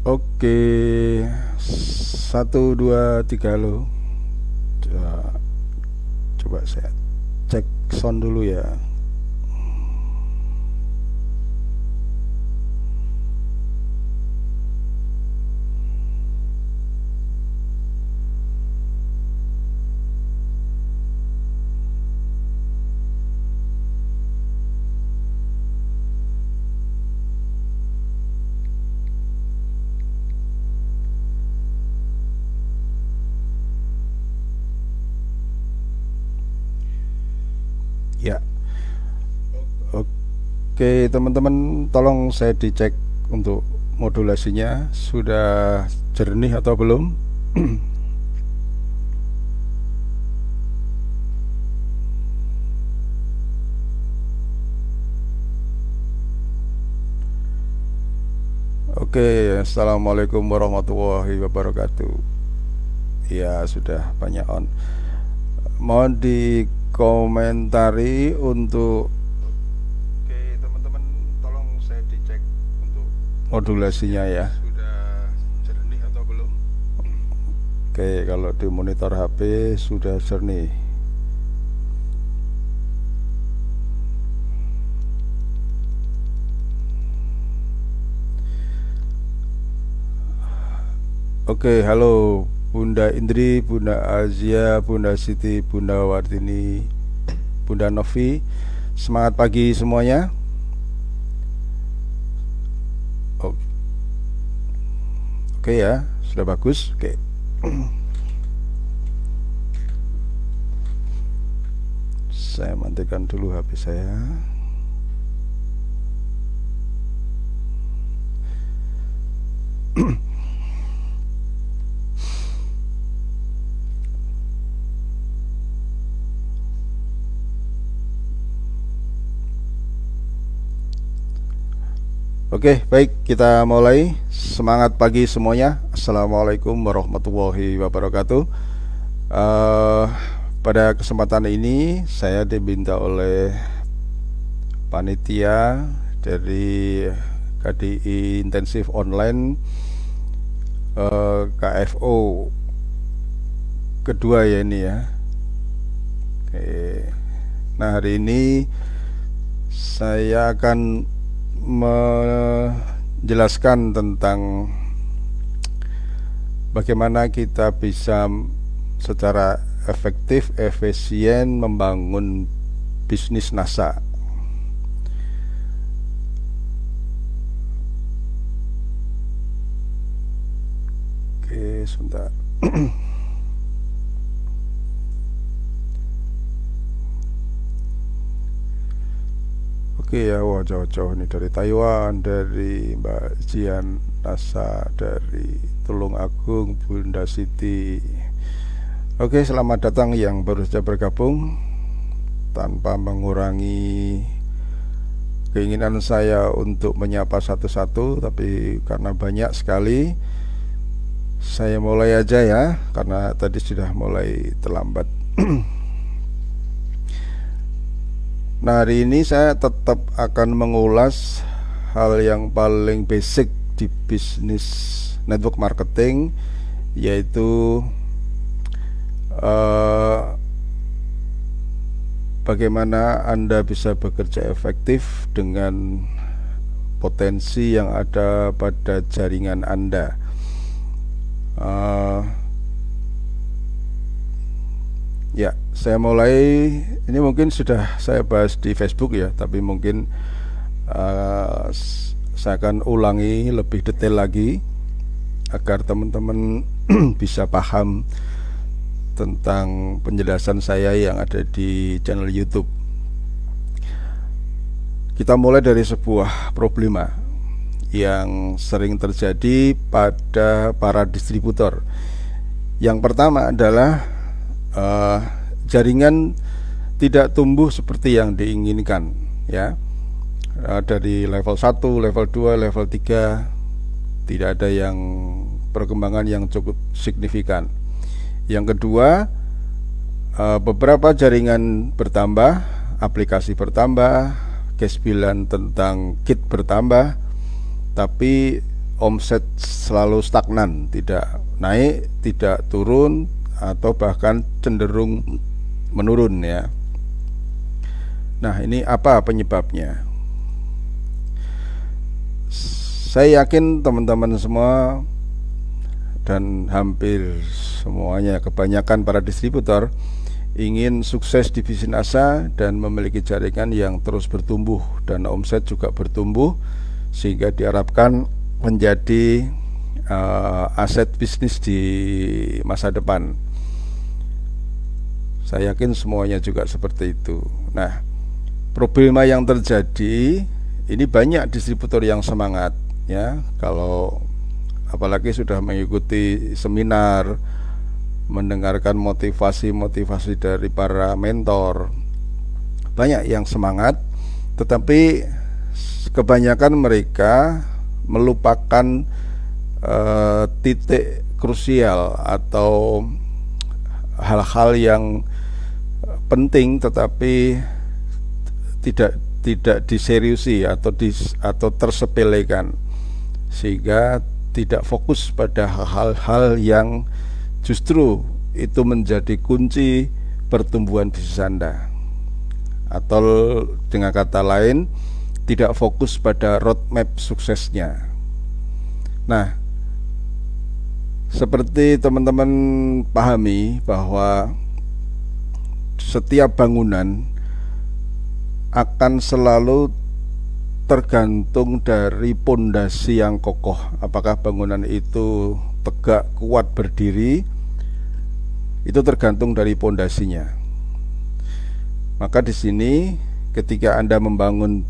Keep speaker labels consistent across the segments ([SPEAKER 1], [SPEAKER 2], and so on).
[SPEAKER 1] Oke, satu dua tiga lo. Coba saya cek sound dulu ya. Ya, oke teman-teman, tolong saya dicek untuk modulasinya sudah jernih atau belum. Oke, assalamualaikum warahmatullahi wabarakatuh. Ya, sudah banyak on. Mohon dikomentari untuk. Oke, teman-teman, tolong saya dicek untuk modulasinya ya. Sudah jernih atau belum? Oke, kalau di monitor HP sudah jernih. Oke, halo Bunda Indri, Bunda Azia, Bunda Siti, Bunda Wardini, Bunda Novi. Semangat pagi semuanya. Oke ya, sudah bagus. Oke. Saya matikan dulu HP saya. Oke, baik, kita mulai. Semangat pagi semuanya. Assalamualaikum warahmatullahi wabarakatuh. Pada kesempatan ini saya diminta oleh panitia dari KDI Intensif Online KFO kedua ya ini ya. Oke. Nah, hari ini saya akan menjelaskan tentang bagaimana kita bisa secara efektif, efisien membangun bisnis NASA. Oke, sebentar. Oke ya, wah jauh-jauh nih dari Taiwan, dari Mbak Jian NASA, dari Tulung Agung, Bunda Siti. Oke, selamat datang yang baru saja bergabung. Tanpa mengurangi keinginan saya untuk menyapa satu-satu, tapi karena banyak sekali, saya mulai aja ya, karena tadi sudah mulai terlambat. Nah, hari ini saya tetap akan mengulas hal yang paling basic di bisnis network marketing, yaitu bagaimana Anda bisa bekerja efektif dengan potensi yang ada pada jaringan Anda. Ya, saya mulai. Ini mungkin sudah saya bahas di Facebook ya, tapi mungkin saya akan ulangi lebih detail lagi agar teman-teman bisa paham tentang penjelasan saya yang ada di channel YouTube. Kita mulai dari sebuah problema yang sering terjadi pada para distributor. Yang pertama adalah jaringan tidak tumbuh seperti yang diinginkan ya. Dari level 1, level 2, level 3 tidak ada yang perkembangan yang cukup signifikan. Yang kedua, beberapa jaringan bertambah, aplikasi bertambah, cash bilan tentang kit bertambah, tapi omset selalu stagnan, tidak naik, tidak turun, atau bahkan cenderung menurun ya. Nah, ini apa penyebabnya? Saya yakin teman-teman semua dan hampir semuanya, kebanyakan para distributor ingin sukses di bisnis asa dan memiliki jaringan yang terus bertumbuh dan omset juga bertumbuh, sehingga diharapkan menjadi aset bisnis di masa depan. Saya yakin semuanya juga seperti itu. Nah, problema yang terjadi ini, banyak distributor yang semangat ya, kalau apalagi sudah mengikuti seminar, mendengarkan motivasi-motivasi dari para mentor, banyak yang semangat, tetapi kebanyakan mereka melupakan titik krusial atau hal-hal yang penting tetapi tidak diseriusi atau tersepelekan, sehingga tidak fokus pada hal-hal yang justru itu menjadi kunci pertumbuhan bisnis Anda. Atau dengan kata lain, tidak fokus pada roadmap suksesnya. Nah, seperti teman-teman pahami bahwa setiap bangunan akan selalu tergantung dari pondasi yang kokoh. Apakah bangunan itu tegak, kuat, berdiri, itu tergantung dari pondasinya. Maka di sini ketika Anda membangun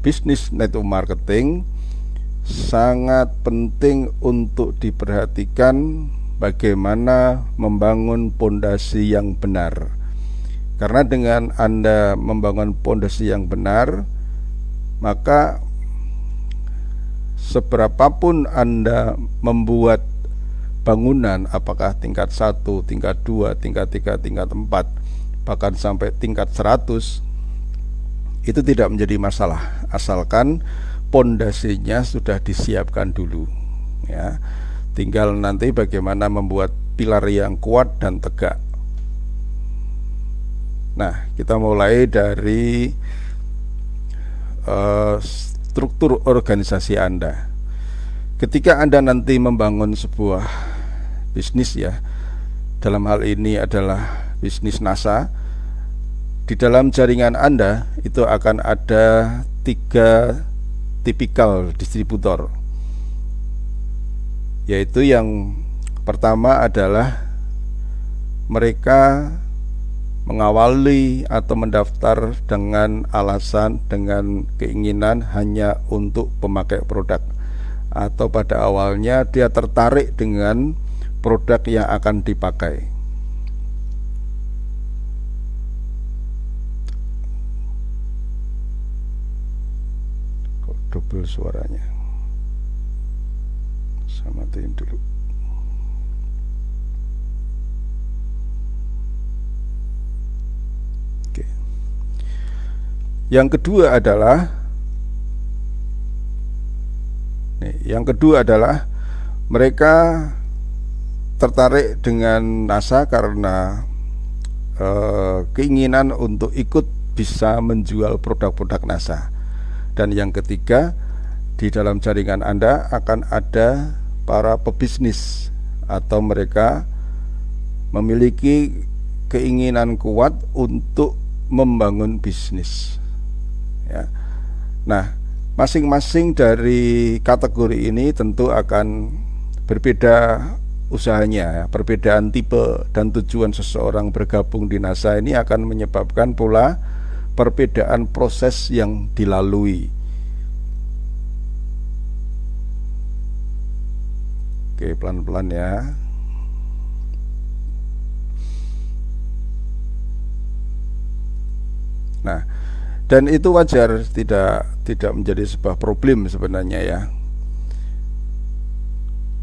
[SPEAKER 1] bisnis network marketing, sangat penting untuk diperhatikan bagaimana membangun pondasi yang benar. Karena dengan Anda membangun pondasi yang benar, maka seberapapun Anda membuat bangunan, apakah tingkat 1, tingkat 2, tingkat 3, tingkat 4, bahkan sampai tingkat 100, itu tidak menjadi masalah, asalkan pondasinya sudah disiapkan dulu ya. Tinggal nanti bagaimana membuat pilar yang kuat dan tegak. Nah, kita mulai dari struktur organisasi Anda. Ketika Anda nanti membangun sebuah bisnis ya, dalam hal ini adalah bisnis NASA, di dalam jaringan Anda itu akan ada 3 tipikal distributor, yaitu yang pertama adalah mereka mengawali atau mendaftar dengan alasan, dengan keinginan hanya untuk pemakai produk, atau pada awalnya dia tertarik dengan produk yang akan dipakai. Kok double suaranya? Saya matiin dulu. Oke. Yang kedua adalah mereka tertarik dengan NASA karena keinginan untuk ikut bisa menjual produk-produk NASA. Dan yang ketiga, di dalam jaringan Anda akan ada para pebisnis, atau mereka memiliki keinginan kuat untuk membangun bisnis ya. Nah, masing-masing dari kategori ini tentu akan berbeda usahanya ya. Perbedaan tipe dan tujuan seseorang bergabung di NASA ini akan menyebabkan pula perbedaan proses yang dilalui. Oke, pelan-pelan ya. Nah, dan itu wajar, tidak menjadi sebuah problem sebenarnya ya.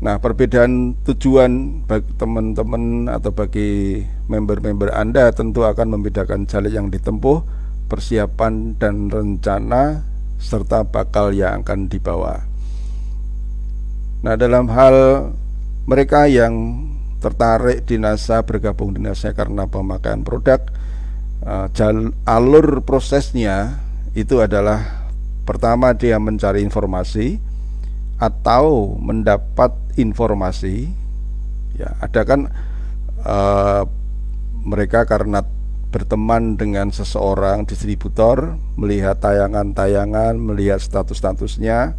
[SPEAKER 1] Nah, perbedaan tujuan bagi teman-teman atau bagi member-member Anda tentu akan membedakan jalan yang ditempuh, persiapan dan rencana, serta bakal yang akan dibawa. Nah, dalam hal mereka yang tertarik di NASA, bergabung di NASA karena pemakaian produk, alur prosesnya itu adalah pertama dia mencari informasi atau mendapat informasi. Ya, ada kan mereka karena berteman dengan seseorang distributor, melihat tayangan-tayangan, melihat status-statusnya,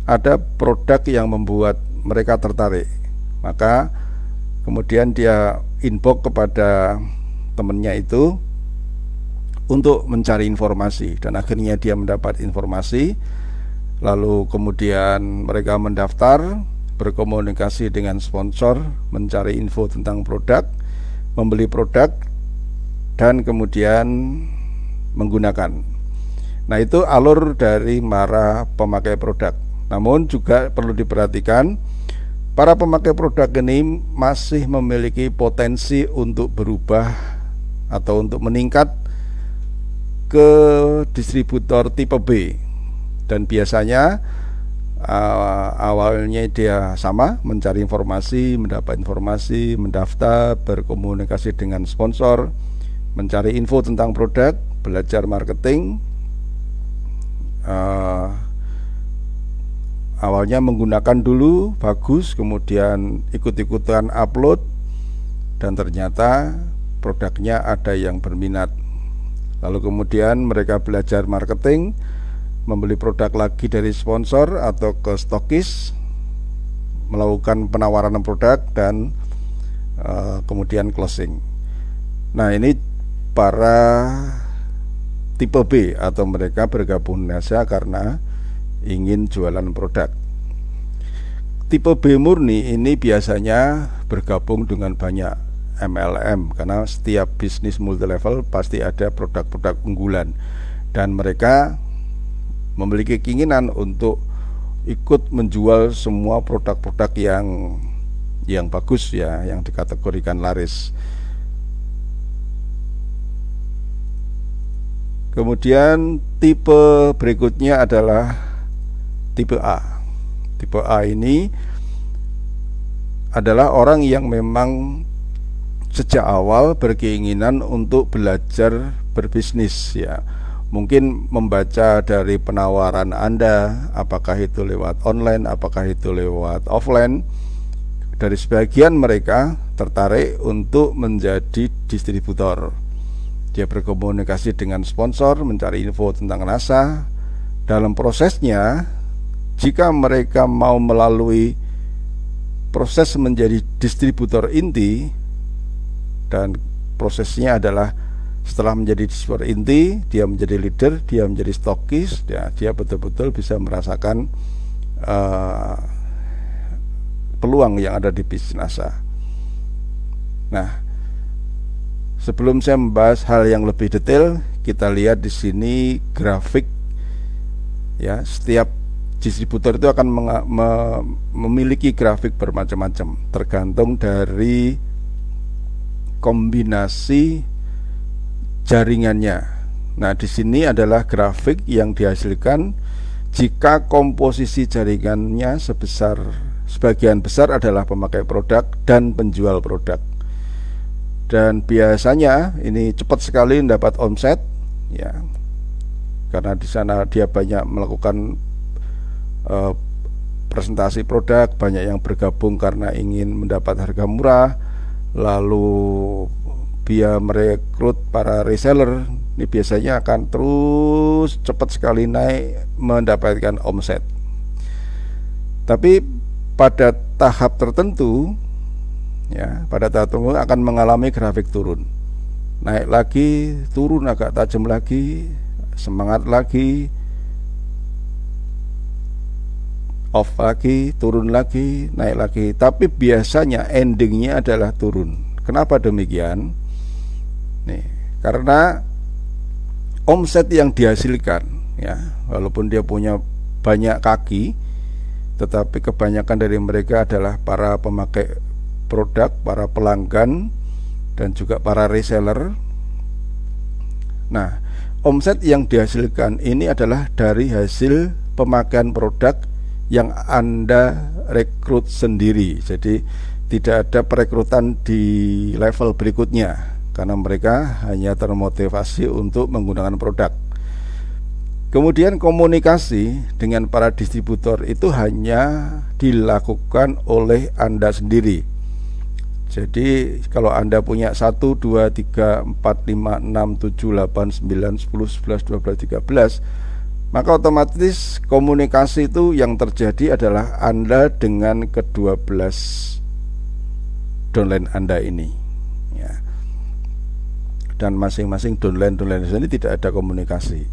[SPEAKER 1] ada produk yang membuat mereka tertarik. Maka kemudian dia inbox kepada temannya itu untuk mencari informasi, dan akhirnya dia mendapat informasi. Lalu kemudian mereka mendaftar, berkomunikasi dengan sponsor, mencari info tentang produk, membeli produk, dan kemudian menggunakan. Nah, itu alur dari para pemakai produk. Namun juga perlu diperhatikan, para pemakai produk ini masih memiliki potensi untuk berubah atau untuk meningkat ke distributor tipe B. Dan biasanya awalnya dia sama, mencari informasi, mendapat informasi, mendaftar, berkomunikasi dengan sponsor, mencari info tentang produk, belajar marketing. Awalnya menggunakan dulu, bagus, kemudian ikut-ikutan upload, dan ternyata produknya ada yang berminat. Lalu kemudian mereka belajar marketing, membeli produk lagi dari sponsor atau ke stokis, melakukan penawaran produk, dan kemudian closing. Nah, ini para tipe B atau mereka bergabung di NASA karena ingin jualan produk. Tipe B murni ini biasanya bergabung dengan banyak MLM, karena setiap bisnis multilevel pasti ada produk-produk unggulan, dan mereka memiliki keinginan untuk ikut menjual semua produk-produk yang bagus, ya, yang dikategorikan laris. Kemudian tipe berikutnya adalah tipe A. Tipe A ini adalah orang yang memang sejak awal berkeinginan untuk belajar berbisnis, ya. Mungkin membaca dari penawaran Anda, apakah itu lewat online, apakah itu lewat offline. Dari sebagian mereka tertarik untuk menjadi distributor. Dia berkomunikasi dengan sponsor, mencari info tentang NASA. Dalam prosesnya, jika mereka mau melalui proses menjadi distributor inti, dan prosesnya adalah setelah menjadi distributor inti, dia menjadi leader, dia menjadi stokis, dia betul-betul bisa merasakan peluang yang ada di bisnis NASA. Nah, sebelum saya membahas hal yang lebih detail, kita lihat di sini grafik, ya. Setiap distributor itu akan memiliki grafik bermacam-macam, tergantung dari kombinasi jaringannya. Nah, di sini adalah grafik yang dihasilkan jika komposisi jaringannya sebagian besar adalah pemakai produk dan penjual produk. Dan biasanya ini cepat sekali mendapat omset, ya, karena di sana dia banyak melakukan presentasi produk, banyak yang bergabung karena ingin mendapat harga murah. Lalu dia merekrut para reseller, ini biasanya akan terus cepat sekali naik mendapatkan omset. Tapi pada tahap tertentu, ya, pada tahap tertentu akan mengalami grafik turun, naik lagi, turun agak tajam lagi, semangat lagi, off lagi, turun lagi, naik lagi. Tapi biasanya endingnya adalah turun. Kenapa demikian? Nih, karena omset yang dihasilkan, ya, walaupun dia punya banyak kaki, tetapi kebanyakan dari mereka adalah para pemakai produk, para pelanggan, dan juga para reseller. Nah, omset yang dihasilkan ini adalah dari hasil pemakaian produk yang Anda rekrut sendiri. Jadi tidak ada perekrutan di level berikutnya karena mereka hanya termotivasi untuk menggunakan produk. Kemudian komunikasi dengan para distributor itu hanya dilakukan oleh Anda sendiri. Jadi kalau Anda punya 1, 2, 3, 4, 5, 6, 7, 8, 9, 10, 11, 12, 13, maka otomatis komunikasi itu yang terjadi adalah Anda dengan ke-12 downline Anda ini, ya. Dan masing-masing downline ini tidak ada komunikasi.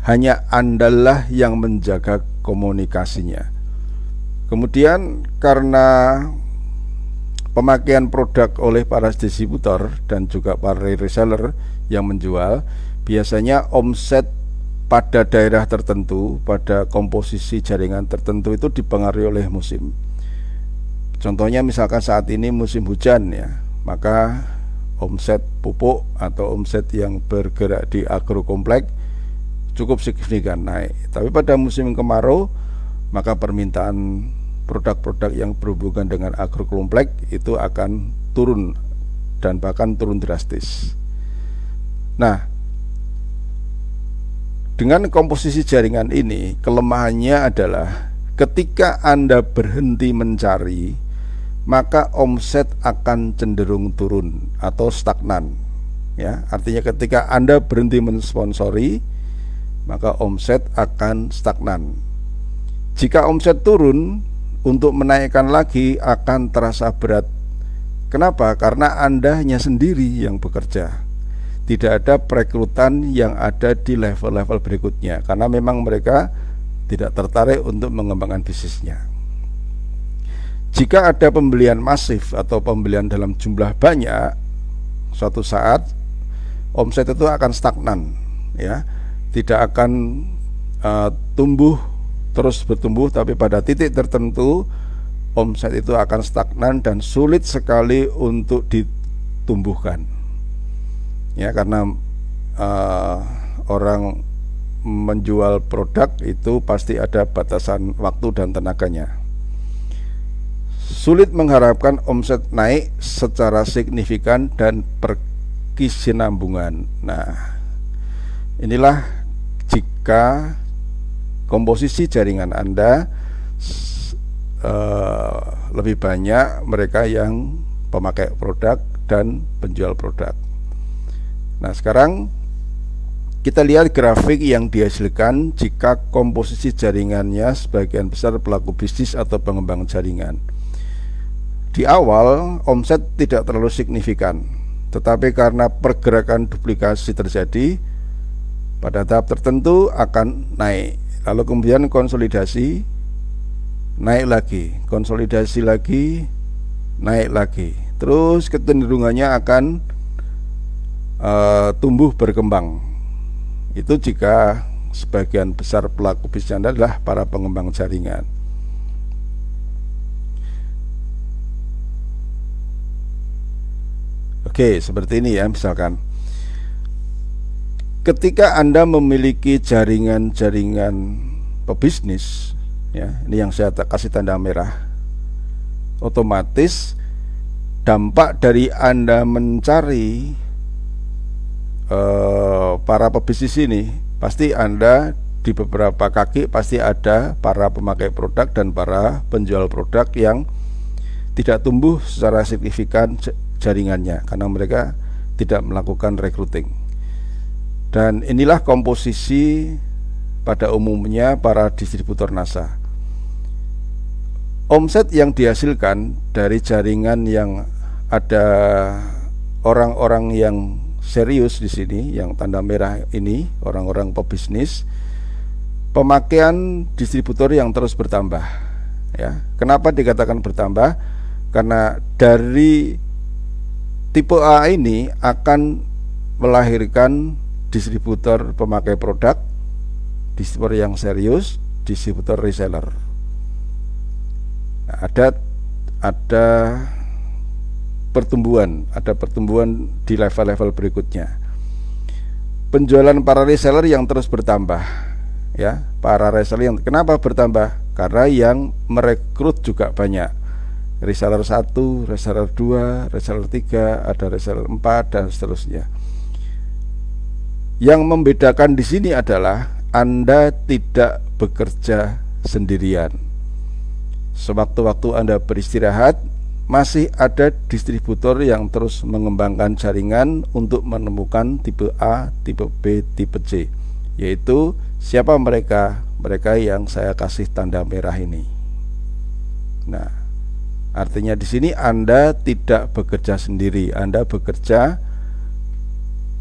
[SPEAKER 1] Hanya Andalah yang menjaga komunikasinya. Kemudian karena pemakaian produk oleh para distributor dan juga para reseller yang menjual, biasanya omset pada daerah tertentu, pada komposisi jaringan tertentu itu dipengaruhi oleh musim. Contohnya misalkan saat ini musim hujan, ya, maka omset pupuk atau omset yang bergerak di agro kompleks cukup signifikan naik. Tapi pada musim kemarau, maka permintaan produk-produk yang berhubungan dengan agro kompleks itu akan turun dan bahkan turun drastis. Nah, dengan komposisi jaringan ini, kelemahannya adalah ketika Anda berhenti mencari, maka omset akan cenderung turun atau stagnan, ya. Artinya ketika Anda berhenti mensponsori, maka omset akan stagnan. Jika omset turun, untuk menaikkan lagi akan terasa berat. Kenapa? Karena Anda hanya sendiri yang bekerja. Tidak ada perekrutan yang ada di level-level berikutnya, karena memang mereka tidak tertarik untuk mengembangkan bisnisnya. Jika ada pembelian masif atau pembelian dalam jumlah banyak, suatu saat omset itu akan stagnan, ya. Tidak akan terus bertumbuh, tapi pada titik tertentu omset itu akan stagnan dan sulit sekali untuk ditumbuhkan, ya, karena orang menjual produk itu pasti ada batasan waktu dan tenaganya. Sulit mengharapkan omset naik secara signifikan dan berkesinambungan. Nah, inilah jika komposisi jaringan Anda lebih banyak mereka yang pemakai produk dan penjual produk. Nah, sekarang kita lihat grafik yang dihasilkan jika komposisi jaringannya sebagian besar pelaku bisnis atau pengembang jaringan. Di awal omset tidak terlalu signifikan, tetapi karena pergerakan duplikasi terjadi, pada tahap tertentu akan naik, lalu kemudian konsolidasi, naik lagi, konsolidasi lagi, naik lagi, terus kecenderungannya akan tumbuh berkembang. Itu jika sebagian besar pelaku bisnis Anda adalah para pengembang jaringan. Oke, seperti ini ya, misalkan ketika Anda memiliki jaringan-jaringan pebisnis, ya, ini yang saya kasih tanda merah, otomatis dampak dari Anda mencari para pebisnis ini, pasti Anda di beberapa kaki pasti ada para pemakai produk dan para penjual produk yang tidak tumbuh secara signifikan jaringannya karena mereka tidak melakukan recruiting. Dan inilah komposisi pada umumnya para distributor NASA. Omset yang dihasilkan dari jaringan yang ada orang-orang yang serius di sini, yang tanda merah ini, orang-orang pebisnis, pemakaian distributor yang terus bertambah, ya. Kenapa dikatakan bertambah? Karena dari tipe A ini akan melahirkan distributor pemakai produk, distributor yang serius, distributor reseller. Nah, ada pertumbuhan di level-level berikutnya. Penjualan para reseller yang terus bertambah, ya, para reseller. Kenapa bertambah? Karena yang merekrut juga banyak. Reseller 1, reseller 2, reseller 3, ada reseller 4 dan seterusnya. Yang membedakan di sini adalah Anda tidak bekerja sendirian. Sewaktu-waktu Anda beristirahat, masih ada distributor yang terus mengembangkan jaringan untuk menemukan tipe A, tipe B, tipe C. Yaitu siapa mereka? Mereka yang saya kasih tanda merah ini. Nah, artinya di sini Anda tidak bekerja sendiri, Anda bekerja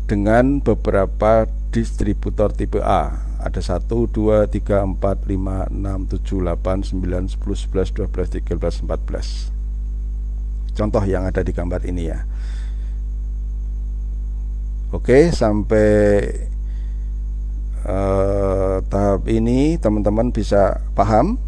[SPEAKER 1] dengan beberapa distributor tipe A. Ada 1, 2, 3, 4, 5, 6, 7, 8, 9, 10, 11, 12, 13, 14. Contoh yang ada di gambar ini ya. Oke, sampai tahap ini teman-teman bisa paham.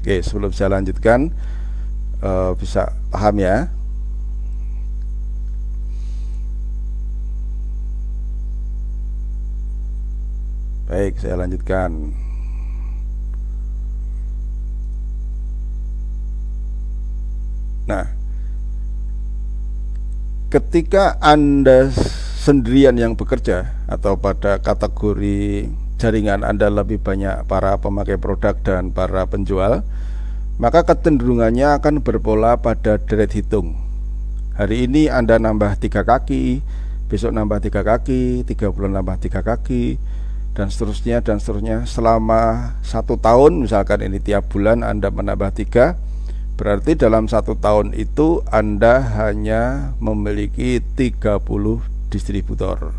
[SPEAKER 1] Oke, sebelum saya lanjutkan, bisa paham ya. Baik, saya lanjutkan. Nah, ketika Anda sendirian yang bekerja atau pada kategori jaringan Anda lebih banyak para pemakai produk dan para penjual, maka kecenderungannya akan berpola pada deret hitung. Hari ini Anda nambah 3 kaki, besok nambah 3 kaki, 3 bulan nambah 3 kaki, dan seterusnya selama 1 tahun. Misalkan ini tiap bulan Anda menambah 3, berarti dalam 1 tahun itu Anda hanya memiliki 30 distributor.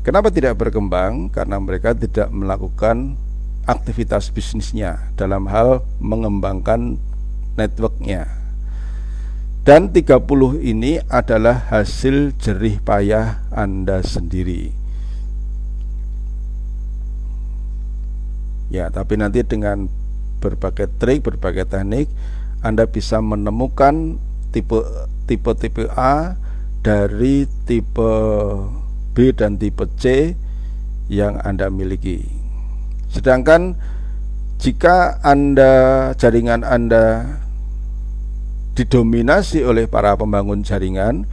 [SPEAKER 1] Kenapa tidak berkembang? Karena mereka tidak melakukan aktivitas bisnisnya dalam hal mengembangkan networknya. Dan 30 ini adalah hasil jerih payah Anda sendiri. Ya, tapi nanti dengan berbagai trik, berbagai teknik, Anda bisa menemukan tipe A dari tipe B dan tipe C yang Anda miliki. Sedangkan jika jaringan Anda didominasi oleh para pembangun jaringan,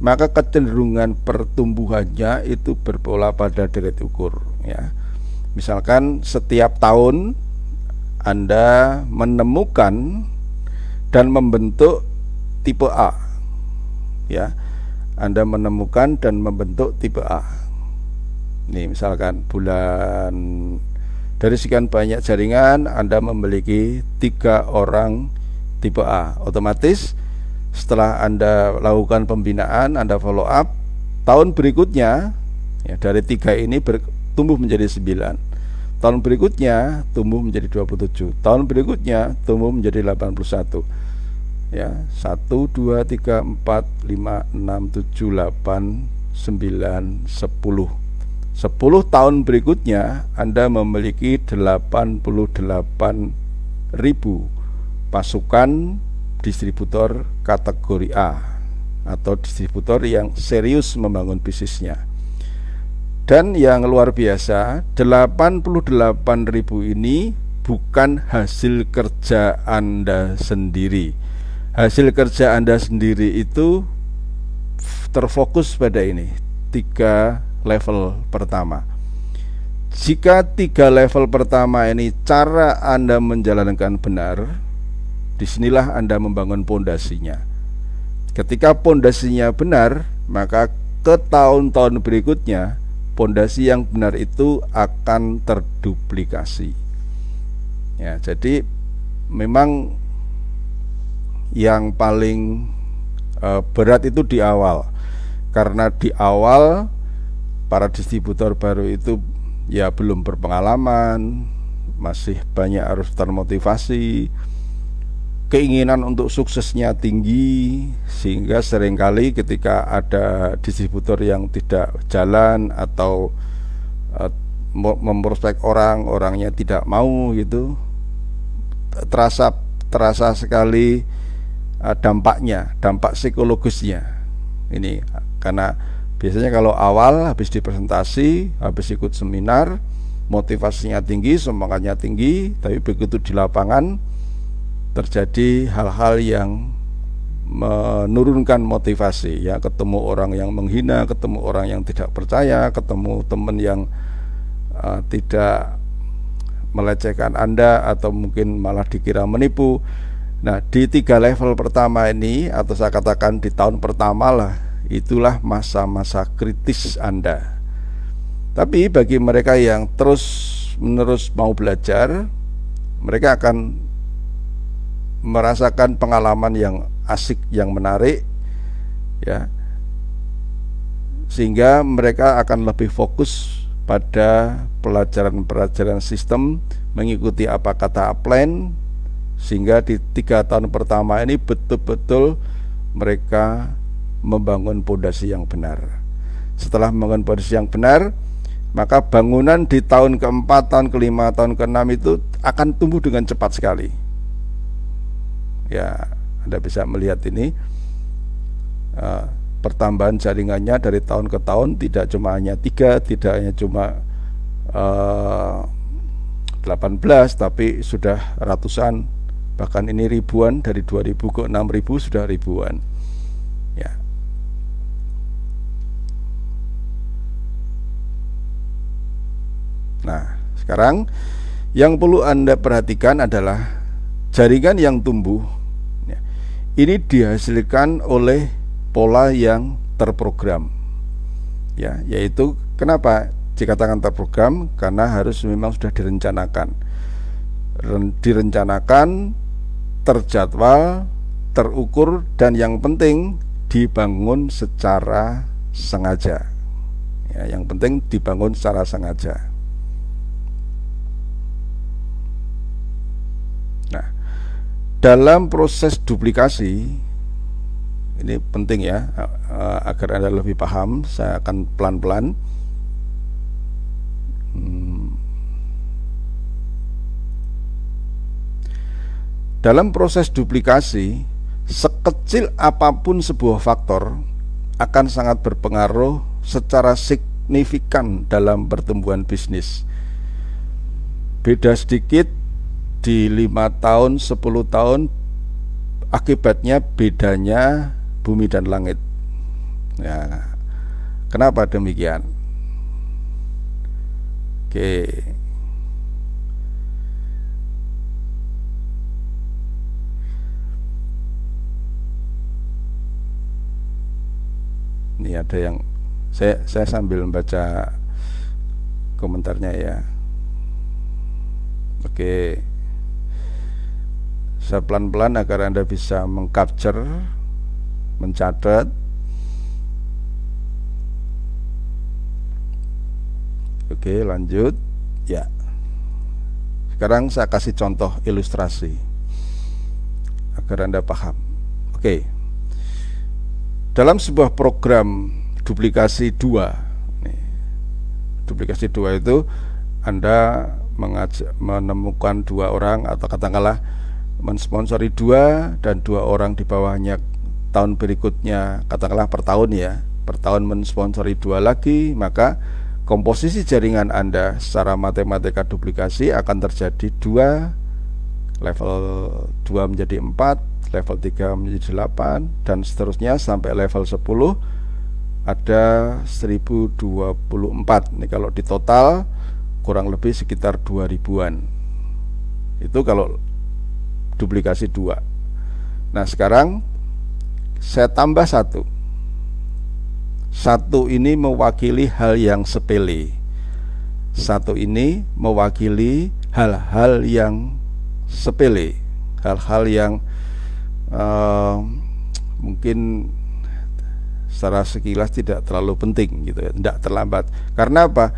[SPEAKER 1] maka kecenderungan pertumbuhannya itu berpola pada deret ukur ya. Misalkan setiap tahun Anda menemukan dan membentuk tipe A ya. Anda menemukan dan membentuk tipe A. Nih, misalkan bulan dari sekian banyak jaringan Anda memiliki 3 orang tipe A. Otomatis setelah Anda lakukan pembinaan, Anda follow up, tahun berikutnya ya, dari 3 ini tumbuh menjadi 9. Tahun berikutnya tumbuh menjadi 27. Tahun berikutnya tumbuh menjadi 81. Ya, 1 2 3 4 5 6 7 8 9 10. 10 tahun berikutnya Anda memiliki 88.000 pasukan distributor kategori A atau distributor yang serius membangun bisnisnya. Dan yang luar biasa, 88.000 ini bukan hasil kerja Anda sendiri. Hasil kerja Anda sendiri itu terfokus pada ini, 3 level pertama. Jika 3 level pertama ini cara Anda menjalankan benar, disinilah Anda membangun pondasinya. Ketika pondasinya benar, maka ke tahun-tahun berikutnya pondasi yang benar itu akan terduplikasi. Ya, jadi memang yang paling berat itu di awal. Karena di awal para distributor baru itu ya belum berpengalaman, masih banyak harus termotivasi, keinginan untuk suksesnya tinggi, sehingga seringkali ketika ada distributor yang tidak jalan atau memprospek orangnya tidak mau gitu, terasa terasa sekali dampaknya, dampak psikologisnya ini. Karena biasanya kalau awal habis dipresentasi, habis ikut seminar, motivasinya tinggi, semangatnya tinggi, tapi begitu di lapangan terjadi hal-hal yang menurunkan motivasi, ya, ketemu orang yang menghina, ketemu orang yang tidak percaya, ketemu teman yang tidak melecehkan Anda atau mungkin malah dikira menipu. Nah, di 3 level pertama ini, atau saya katakan di tahun pertama lah, itulah masa-masa kritis Anda. Tapi bagi mereka yang terus-menerus mau belajar, mereka akan merasakan pengalaman yang asik, yang menarik, ya, sehingga mereka akan lebih fokus pada pelajaran-pelajaran sistem, mengikuti apa kata upline, sehingga di 3 tahun pertama ini betul-betul mereka membangun pondasi yang benar. Setelah membangun pondasi yang benar, maka bangunan di tahun keempat, tahun kelima, tahun keenam itu akan tumbuh dengan cepat sekali. Ya, Anda bisa melihat ini pertambahan jaringannya dari tahun ke tahun, tidak cuma hanya 3, tidak hanya cuma 18, tapi sudah ratusan, bahkan ini ribuan. Dari 2000 ke 6000 sudah ribuan, ya. Nah, sekarang yang perlu Anda perhatikan adalah jaringan yang tumbuh, ya, ini dihasilkan oleh pola yang terprogram, ya, yaitu kenapa dikatakan terprogram? Karena harus memang sudah direncanakan, terjadwal, terukur, dan yang penting dibangun secara sengaja, ya, yang penting dibangun secara sengaja. Nah, dalam proses duplikasi ini penting, ya, agar Anda lebih paham, saya akan pelan-pelan. Dalam proses duplikasi, sekecil apapun sebuah faktor akan sangat berpengaruh secara signifikan dalam pertumbuhan bisnis. Beda sedikit di 5 tahun, 10 tahun, akibatnya bedanya bumi dan langit. Ya, kenapa demikian? Oke. Ini ada yang saya sambil membaca komentarnya, ya. Oke. Saya pelan-pelan agar Anda bisa mengcapture, mencatat. Oke, lanjut, ya. Sekarang saya kasih contoh ilustrasi agar Anda paham. Oke. Dalam sebuah program duplikasi 2, duplikasi 2 itu Anda menemukan 2 orang, atau katakanlah mensponsori 2 dan 2 orang di bawahnya tahun berikutnya, katakanlah per tahun, ya, per tahun mensponsori 2 lagi, maka komposisi jaringan Anda secara matematika duplikasi akan terjadi 2, level 2 menjadi 4, level 3 menjadi 8, dan seterusnya sampai level 10 ada 1024. Ini kalau di total kurang lebih sekitar 2000-an. Itu kalau duplikasi 2. Nah, sekarang saya tambah 1. 1 ini mewakili hal yang sepele. 1 ini mewakili hal-hal yang sepele, hal-hal yang mungkin secara sekilas tidak terlalu penting, gitu ya, tidak terlambat. Karena apa?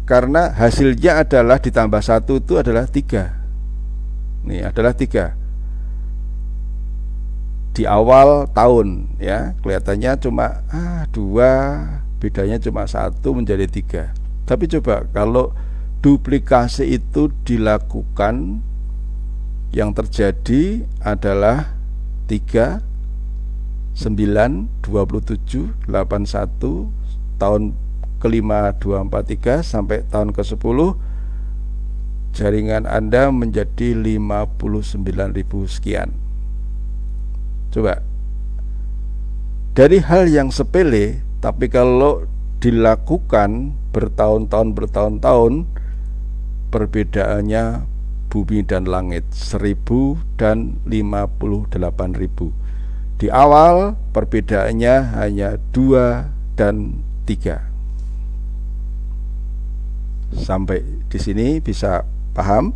[SPEAKER 1] Karena hasilnya adalah ditambah 1 itu adalah 3. Ini adalah 3 di awal tahun, ya, kelihatannya cuma 2, bedanya cuma 1 menjadi 3. Tapi coba kalau duplikasi itu dilakukan Yang terjadi adalah 3, 9, 27, 81, tahun kelima 243 sampai tahun ke-10 jaringan Anda menjadi 59.000 sekian. Coba, dari hal yang sepele, tapi kalau dilakukan bertahun-tahun, perbedaannya bumi dan langit, 1000 dan 58.000. Di awal perbedaannya hanya 2 dan 3. Sampai di sini bisa paham?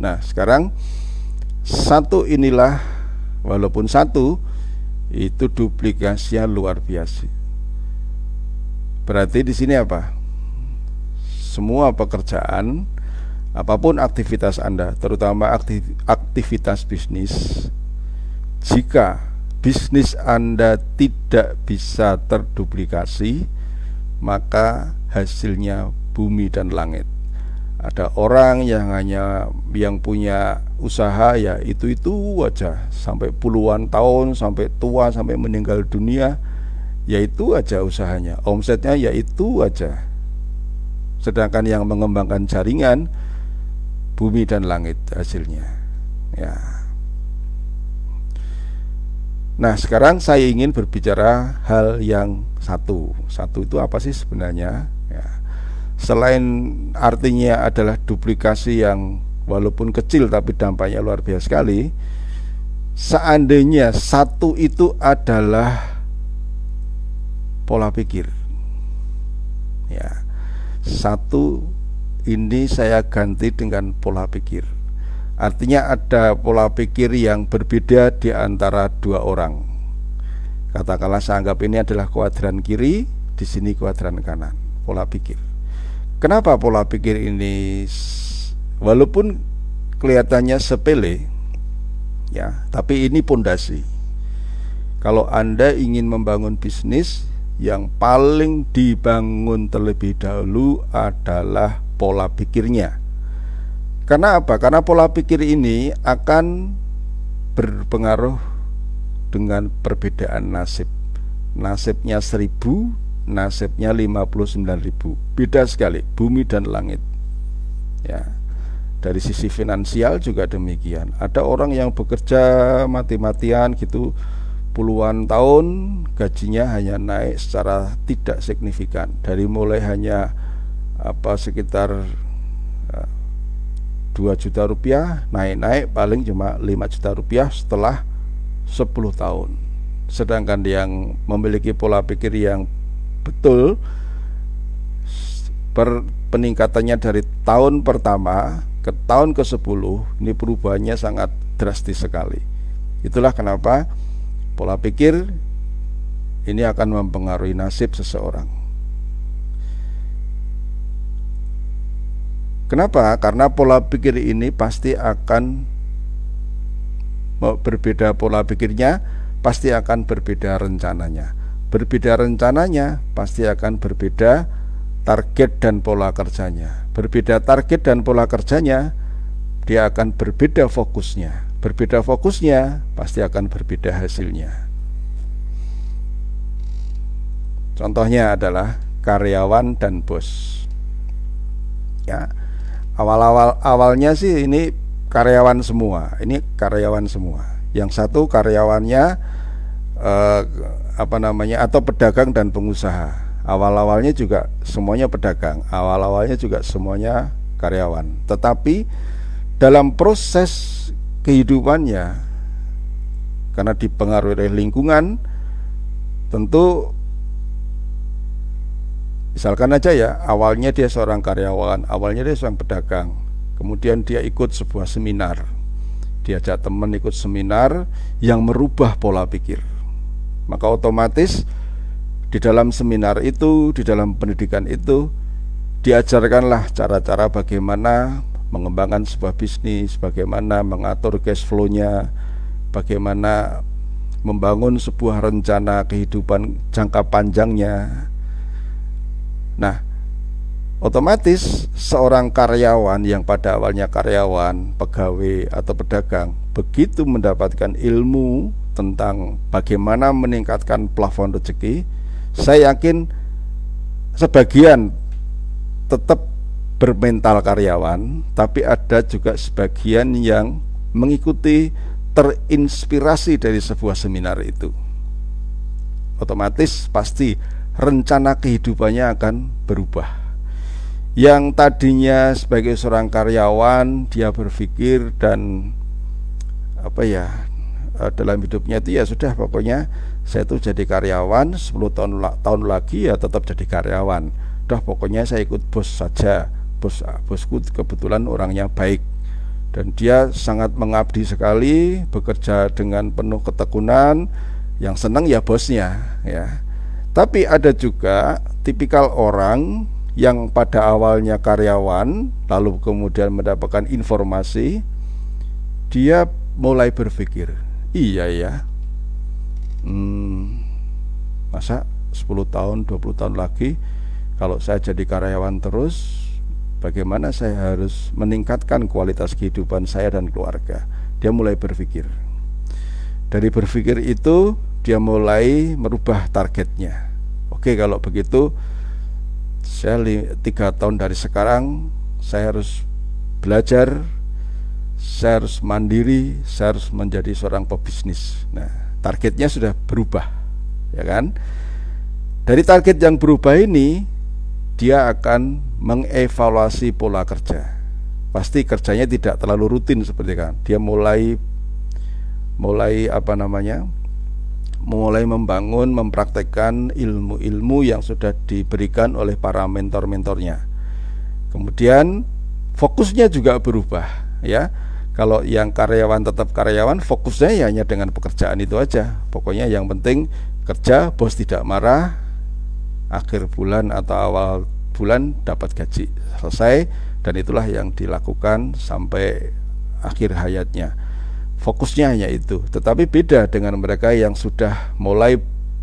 [SPEAKER 1] Nah, sekarang satu inilah, walaupun satu, itu duplikasinya luar biasa. Berarti di sini apa? Semua pekerjaan, apapun aktivitas Anda, terutama aktivitas bisnis, jika bisnis Anda tidak bisa terduplikasi, maka hasilnya bumi dan langit. Ada orang yang punya usaha ya itu aja, sampai puluhan tahun, sampai tua, sampai meninggal dunia, ya itu aja usahanya, omsetnya ya itu aja. Sedangkan yang mengembangkan jaringan, bumi dan langit hasilnya. Ya. Nah, sekarang saya ingin berbicara hal yang satu. Satu itu apa sih sebenarnya? Ya. Selain artinya adalah duplikasi yang walaupun kecil tapi dampaknya luar biasa sekali. Seandainya satu itu adalah pola pikir, ya, satu ini saya ganti dengan pola pikir. Artinya ada pola pikir yang berbeda di antara dua orang. Katakanlah saya anggap ini adalah kuadran kiri, di sini kuadran kanan. Pola pikir. Kenapa pola pikir ini walaupun kelihatannya sepele, ya, tapi ini pondasi. Kalau Anda ingin membangun bisnis, yang paling dibangun terlebih dahulu adalah pola pikirnya. Karena apa? Karena pola pikir ini akan berpengaruh dengan perbedaan nasib. Nasibnya 1000, nasibnya 59.000. Beda sekali, bumi dan langit. Ya. Dari sisi finansial juga demikian. Ada orang yang bekerja mati-matian gitu, puluhan tahun, gajinya hanya naik secara tidak signifikan. Dari mulai hanya sekitar 2 juta rupiah, naik paling cuma 5 juta rupiah setelah 10 tahun. Sedangkan yang memiliki pola pikir yang betul, peningkatannya dari tahun pertama ke tahun ke-10, ini perubahannya sangat drastis sekali. Itulah kenapa pola pikir ini akan mempengaruhi nasib seseorang. Kenapa? Karena pola pikir ini pasti akan berbeda, pola pikirnya pasti akan berbeda rencananya. Berbeda rencananya pasti akan berbeda target dan pola kerjanya. Berbeda target dan pola kerjanya, dia akan berbeda fokusnya. Berbeda fokusnya pasti akan berbeda hasilnya. Contohnya adalah karyawan dan bos. Ya, awalnya sih ini karyawan semua. Ini karyawan semua. Yang satu karyawannya atau pedagang dan pengusaha. Awal-awalnya juga semuanya pedagang, awal-awalnya juga semuanya karyawan. Tetapi dalam proses kehidupannya, karena dipengaruhi oleh lingkungan, tentu misalkan aja ya, awalnya dia seorang karyawan, awalnya dia seorang pedagang, kemudian dia ikut sebuah seminar, diajak teman ikut seminar yang merubah pola pikir. Maka otomatis di dalam seminar itu, di dalam pendidikan itu, diajarkanlah cara-cara bagaimana mengembangkan sebuah bisnis, bagaimana mengatur cash flow-nya, bagaimana membangun sebuah rencana kehidupan jangka panjangnya. Nah, otomatis seorang karyawan yang pada awalnya karyawan, pegawai atau pedagang, begitu mendapatkan ilmu tentang bagaimana meningkatkan plafon rezeki, saya yakin sebagian tetap bermental karyawan, tapi ada juga sebagian yang mengikuti, terinspirasi dari sebuah seminar itu. Otomatis pasti rencana kehidupannya akan berubah. Yang tadinya sebagai seorang karyawan, dia berpikir dan dalam hidupnya itu ya sudah, pokoknya saya tuh jadi karyawan 10 tahun lagi ya tetap jadi karyawan. Udah, pokoknya saya ikut bos saja. Bosku kebetulan orangnya baik dan dia sangat mengabdi sekali, bekerja dengan penuh ketekunan, yang senang ya bosnya ya. Tapi ada juga tipikal orang yang pada awalnya karyawan, lalu kemudian mendapatkan informasi, dia mulai berpikir, iya ya, masa 10 tahun, 20 tahun lagi kalau saya jadi karyawan terus, bagaimana saya harus meningkatkan kualitas kehidupan saya dan keluarga. Dia mulai berpikir. Dari berpikir itu, dia mulai merubah targetnya. Oke, kalau begitu saya 3 tahun dari sekarang saya harus belajar, saya harus mandiri, saya harus menjadi seorang pebisnis. Nah, targetnya sudah berubah, ya kan? Dari target yang berubah ini, dia akan mengevaluasi pola kerja. Pasti kerjanya tidak terlalu rutin seperti kan. Dia mulai membangun, mempraktekkan ilmu-ilmu yang sudah diberikan oleh para mentor-mentornya. Kemudian fokusnya juga berubah, ya. Kalau yang karyawan tetap karyawan, fokusnya ya hanya dengan pekerjaan itu aja. Pokoknya yang penting kerja, bos tidak marah, akhir bulan atau awal bulan dapat gaji, selesai, dan itulah yang dilakukan sampai akhir hayatnya. Fokusnya hanya itu. Tetapi beda dengan mereka yang sudah mulai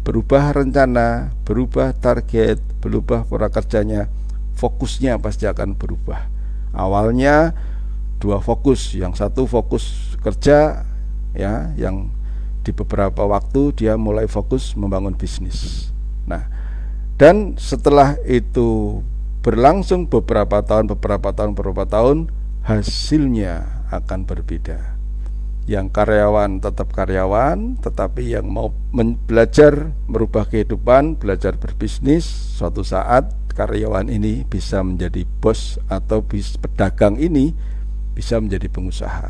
[SPEAKER 1] berubah rencana, berubah target, berubah pola kerjanya. Fokusnya pasti akan berubah. Awalnya 2 fokus, yang satu fokus kerja, ya, yang di beberapa waktu dia mulai fokus membangun bisnis. Nah, dan setelah itu berlangsung beberapa tahun, hasilnya akan berbeda. Yang karyawan tetap karyawan, tetapi yang mau belajar merubah kehidupan, belajar berbisnis, suatu saat karyawan ini bisa menjadi bos, atau pedagang ini bisa menjadi pengusaha.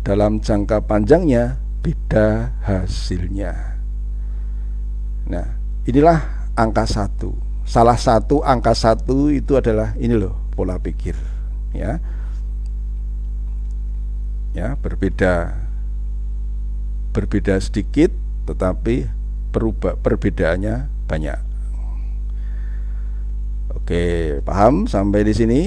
[SPEAKER 1] Dalam jangka panjangnya beda hasilnya. Nah, inilah angka 1. Salah satu angka 1 itu adalah ini loh, pola pikir, ya. Ya, berbeda sedikit, tetapi perbedaannya banyak. Oke, paham sampai di sini?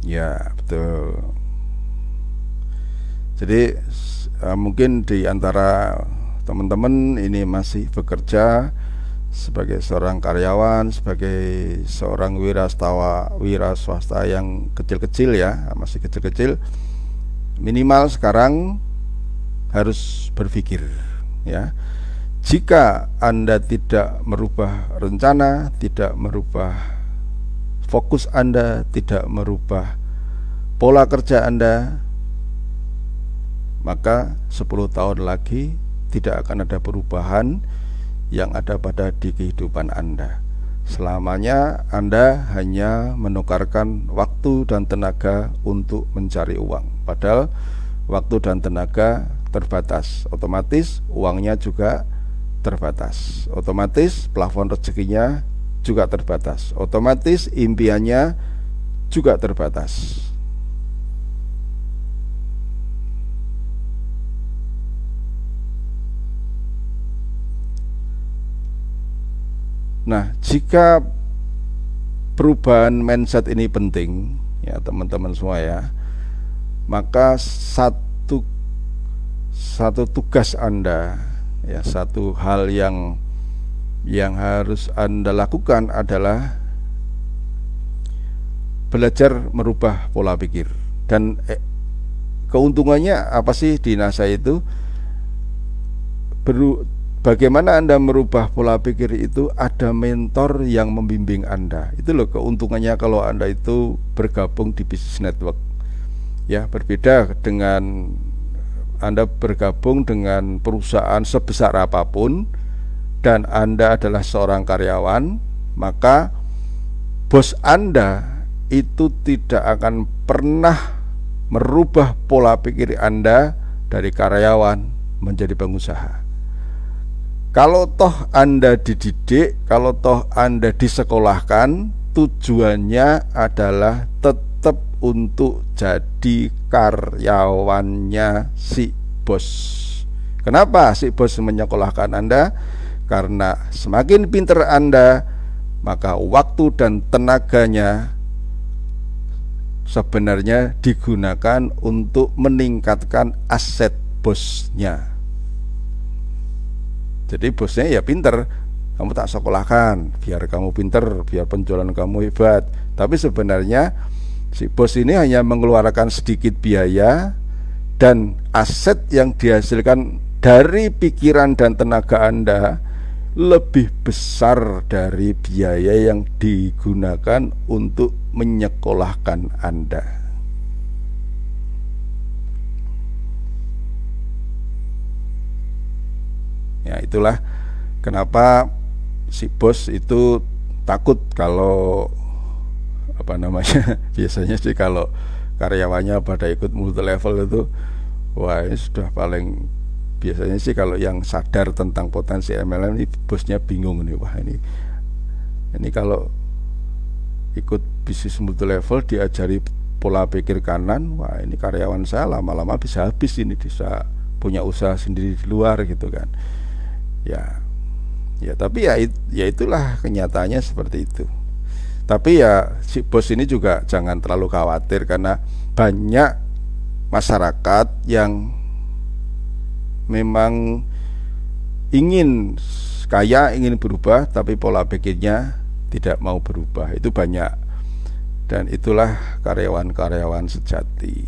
[SPEAKER 1] Ya, betul. Jadi mungkin di antara teman-teman ini masih bekerja sebagai seorang karyawan, sebagai seorang wira swasta yang kecil-kecil, ya, masih kecil-kecil, minimal sekarang harus berpikir, ya. Jika Anda tidak merubah rencana, tidak merubah fokus Anda, tidak merubah pola kerja Anda, maka 10 tahun lagi tidak akan ada perubahan yang ada pada di kehidupan Anda. Selamanya Anda hanya menukarkan waktu dan tenaga untuk mencari uang, padahal waktu dan tenaga terbatas, otomatis uangnya juga terbatas, otomatis plafon rezekinya juga terbatas, otomatis impiannya juga terbatas. Nah, jika perubahan mindset ini penting ya teman-teman semua ya, maka satu tugas Anda ya, satu hal yang harus Anda lakukan adalah belajar merubah pola pikir. Dan keuntungannya apa sih di NASA itu? Bagaimana Anda merubah pola pikir itu? Ada mentor yang membimbing Anda. Itu loh keuntungannya kalau Anda itu bergabung di Business Network. Ya, berbeda dengan Anda bergabung dengan perusahaan sebesar apapun dan Anda adalah seorang karyawan, maka bos Anda itu tidak akan pernah merubah pola pikir Anda dari karyawan menjadi pengusaha. Kalau toh Anda dididik, kalau toh Anda disekolahkan, tujuannya adalah tetap untuk jadi karyawannya si bos. Kenapa si bos menyekolahkan Anda? Karena semakin pintar Anda, maka waktu dan tenaganya sebenarnya digunakan untuk meningkatkan aset bosnya. Jadi bosnya ya pinter, kamu tak sekolahkan biar kamu pinter, biar penjualan kamu hebat. Tapi sebenarnya si bos ini hanya mengeluarkan sedikit biaya, dan aset yang dihasilkan dari pikiran dan tenaga Anda lebih besar dari biaya yang digunakan untuk menyekolahkan Anda. Ya, itulah kenapa si bos itu takut kalau biasanya sih kalau karyawannya pada ikut multi level itu, wah ini sudah paling, biasanya sih kalau yang sadar tentang potensi MLM ini bosnya bingung nih, wah ini kalau ikut bisnis multi level diajari pola pikir kanan, wah ini karyawan saya lama-lama bisa habis, ini bisa punya usaha sendiri di luar gitu kan. Ya tapi ya itulah kenyataannya seperti itu. Tapi ya si bos ini juga jangan terlalu khawatir, karena banyak masyarakat yang memang ingin kaya, ingin berubah, tapi pola pikirnya tidak mau berubah. Itu banyak, dan itulah karyawan-karyawan sejati.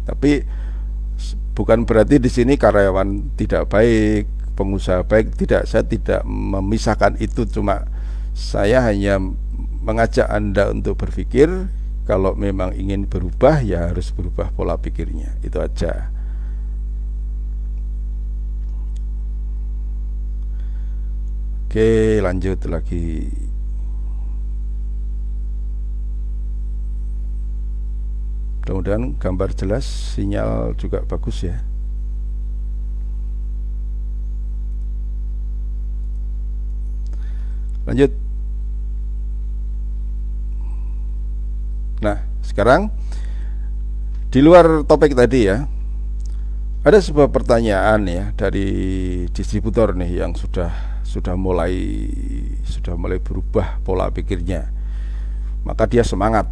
[SPEAKER 1] Tapi bukan berarti di sini karyawan tidak baik, pengusaha baik, tidak. Saya tidak memisahkan itu, cuma saya hanya mengajak Anda untuk berpikir kalau memang ingin berubah ya harus berubah pola pikirnya. Itu aja. Oke, lanjut lagi. Mudah-mudahan gambar jelas, sinyal juga bagus ya. Lanjut. Nah, sekarang di luar topik tadi ya, ada sebuah pertanyaan ya dari distributor nih yang sudah mulai berubah pola pikirnya. Maka dia semangat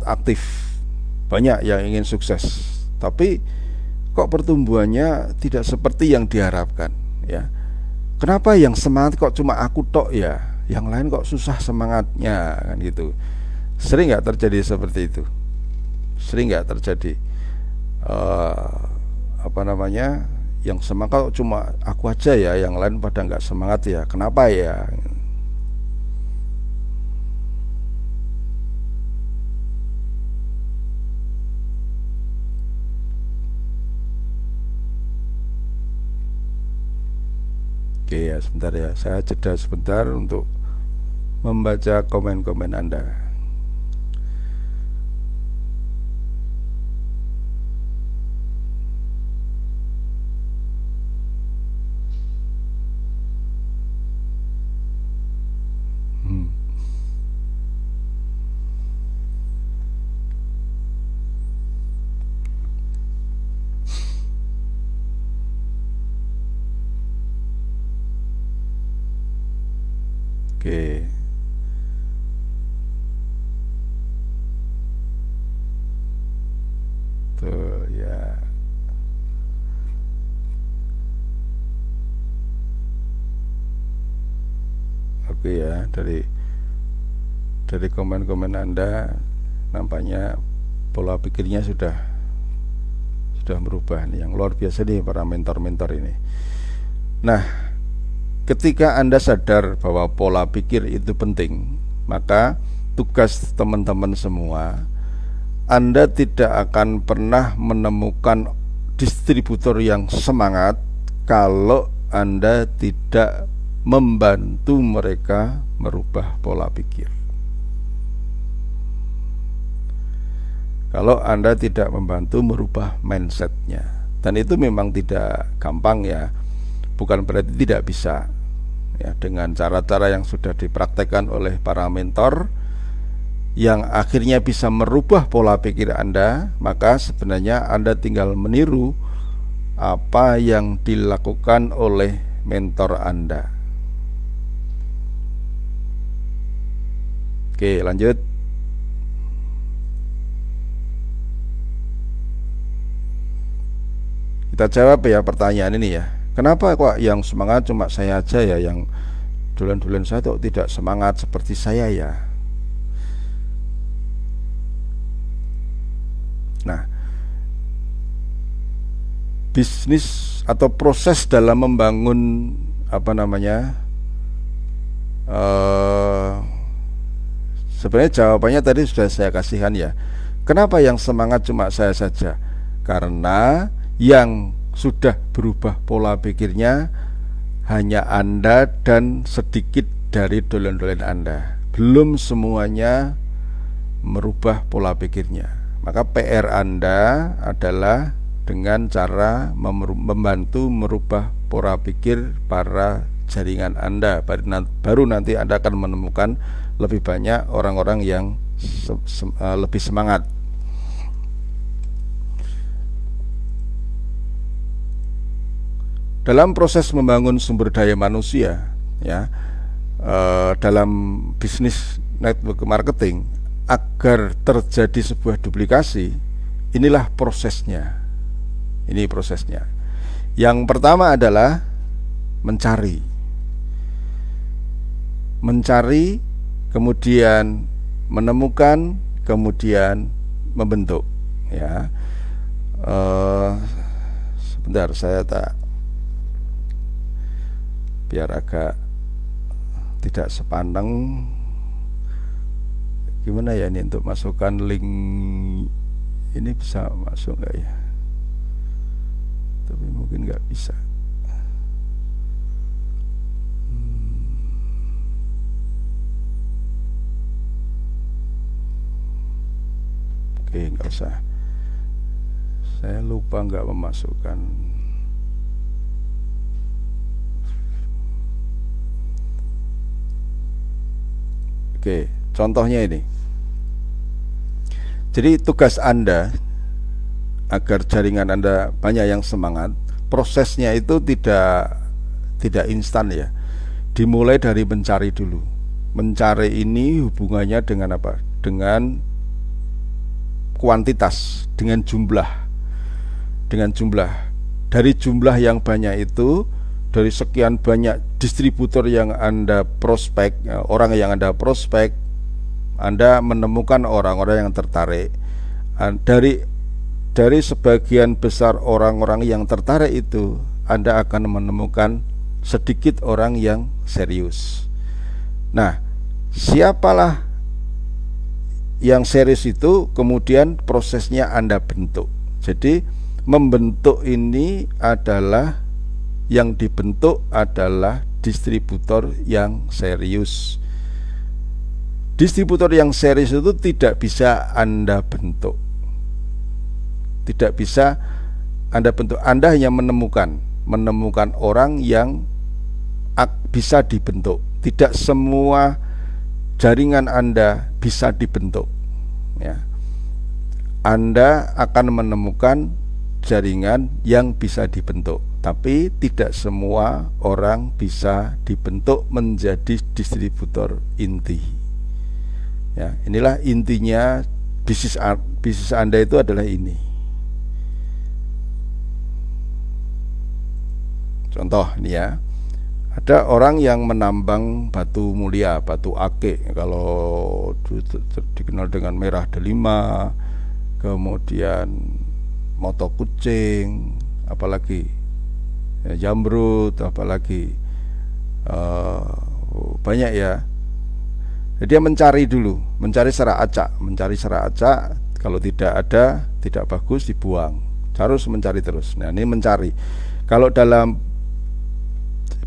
[SPEAKER 1] aktif, banyak yang ingin sukses, tapi kok pertumbuhannya tidak seperti yang diharapkan ya. Kenapa yang semangat kok cuma aku tok ya, yang lain kok susah semangatnya kan gitu. Sering nggak terjadi seperti itu? Sering nggak terjadi yang semangat kok cuma aku aja ya, yang lain pada nggak semangat ya, kenapa ya? Oke ya, sebentar ya, saya jeda sebentar untuk membaca komen-komen Anda. Oke. Tuh ya. Oke ya, dari komen-komen Anda nampaknya pola pikirnya sudah berubah nih, yang luar biasa nih para mentor-mentor ini. Nah, ketika Anda sadar bahwa pola pikir itu penting, maka tugas teman-teman semua, Anda tidak akan pernah menemukan distributor yang semangat kalau Anda tidak membantu mereka merubah pola pikir. Kalau Anda tidak membantu merubah mindsetnya, dan itu memang tidak gampang ya, bukan berarti tidak bisa ya, dengan cara-cara yang sudah dipraktekkan oleh para mentor yang akhirnya bisa merubah pola pikir Anda, maka sebenarnya Anda tinggal meniru apa yang dilakukan oleh mentor Anda. Oke, lanjut. Kita jawab ya pertanyaan ini ya. Kenapa kok yang semangat cuma saya aja ya, yang dolen-dolen saya kok tidak semangat seperti saya ya? Nah, bisnis atau proses dalam membangun sebenarnya jawabannya tadi sudah saya kasihkan ya. Kenapa yang semangat cuma saya saja? Karena yang sudah berubah pola pikirnya hanya Anda dan sedikit dari dolen-dolen Anda. Belum semuanya merubah pola pikirnya. Maka PR Anda adalah dengan cara membantu merubah pola pikir para jaringan Anda. Baru nanti Anda akan menemukan lebih banyak orang-orang yang lebih semangat. Dalam proses membangun sumber daya manusia ya, dalam bisnis network marketing, agar terjadi sebuah duplikasi, inilah prosesnya. Ini prosesnya. Yang pertama adalah mencari, kemudian menemukan, kemudian membentuk ya. Sebentar, saya biar agak tidak sepanteng. Gimana ya ini untuk masukkan link ini, bisa masuk nggak ya? Tapi mungkin nggak bisa. Oke, nggak usah. Saya lupa nggak memasukkan. Oke, contohnya ini. Jadi tugas Anda agar jaringan Anda banyak yang semangat, prosesnya itu tidak instan ya. Dimulai dari mencari dulu. Mencari ini hubungannya dengan apa? Dengan kuantitas, dengan jumlah. Dari jumlah yang banyak itu, dari sekian banyak distributor yang Anda prospek, orang yang Anda prospek, Anda menemukan orang-orang yang tertarik. Dari sebagian besar orang-orang yang tertarik itu, Anda akan menemukan sedikit orang yang serius. Nah, siapalah yang serius itu, kemudian prosesnya Anda bentuk. Jadi membentuk ini adalah, yang dibentuk adalah distributor yang serius. Distributor yang serius itu tidak bisa Anda bentuk. Tidak bisa Anda bentuk. Anda hanya menemukan orang yang bisa dibentuk. Tidak semua jaringan Anda bisa dibentuk ya. Anda akan menemukan jaringan yang bisa dibentuk, Tapi tidak semua orang bisa dibentuk menjadi distributor inti. Ya, inilah intinya bisnis Anda itu adalah ini. Contoh nih ya, ada orang yang menambang batu mulia, batu ake, kalau dikenal dengan merah delima, kemudian moto kucing, apalagi jamrut, apalagi banyak ya. Jadi dia mencari dulu, mencari serak acak. Kalau tidak ada, tidak bagus, dibuang. Harus mencari terus. Nah, ini mencari. Kalau dalam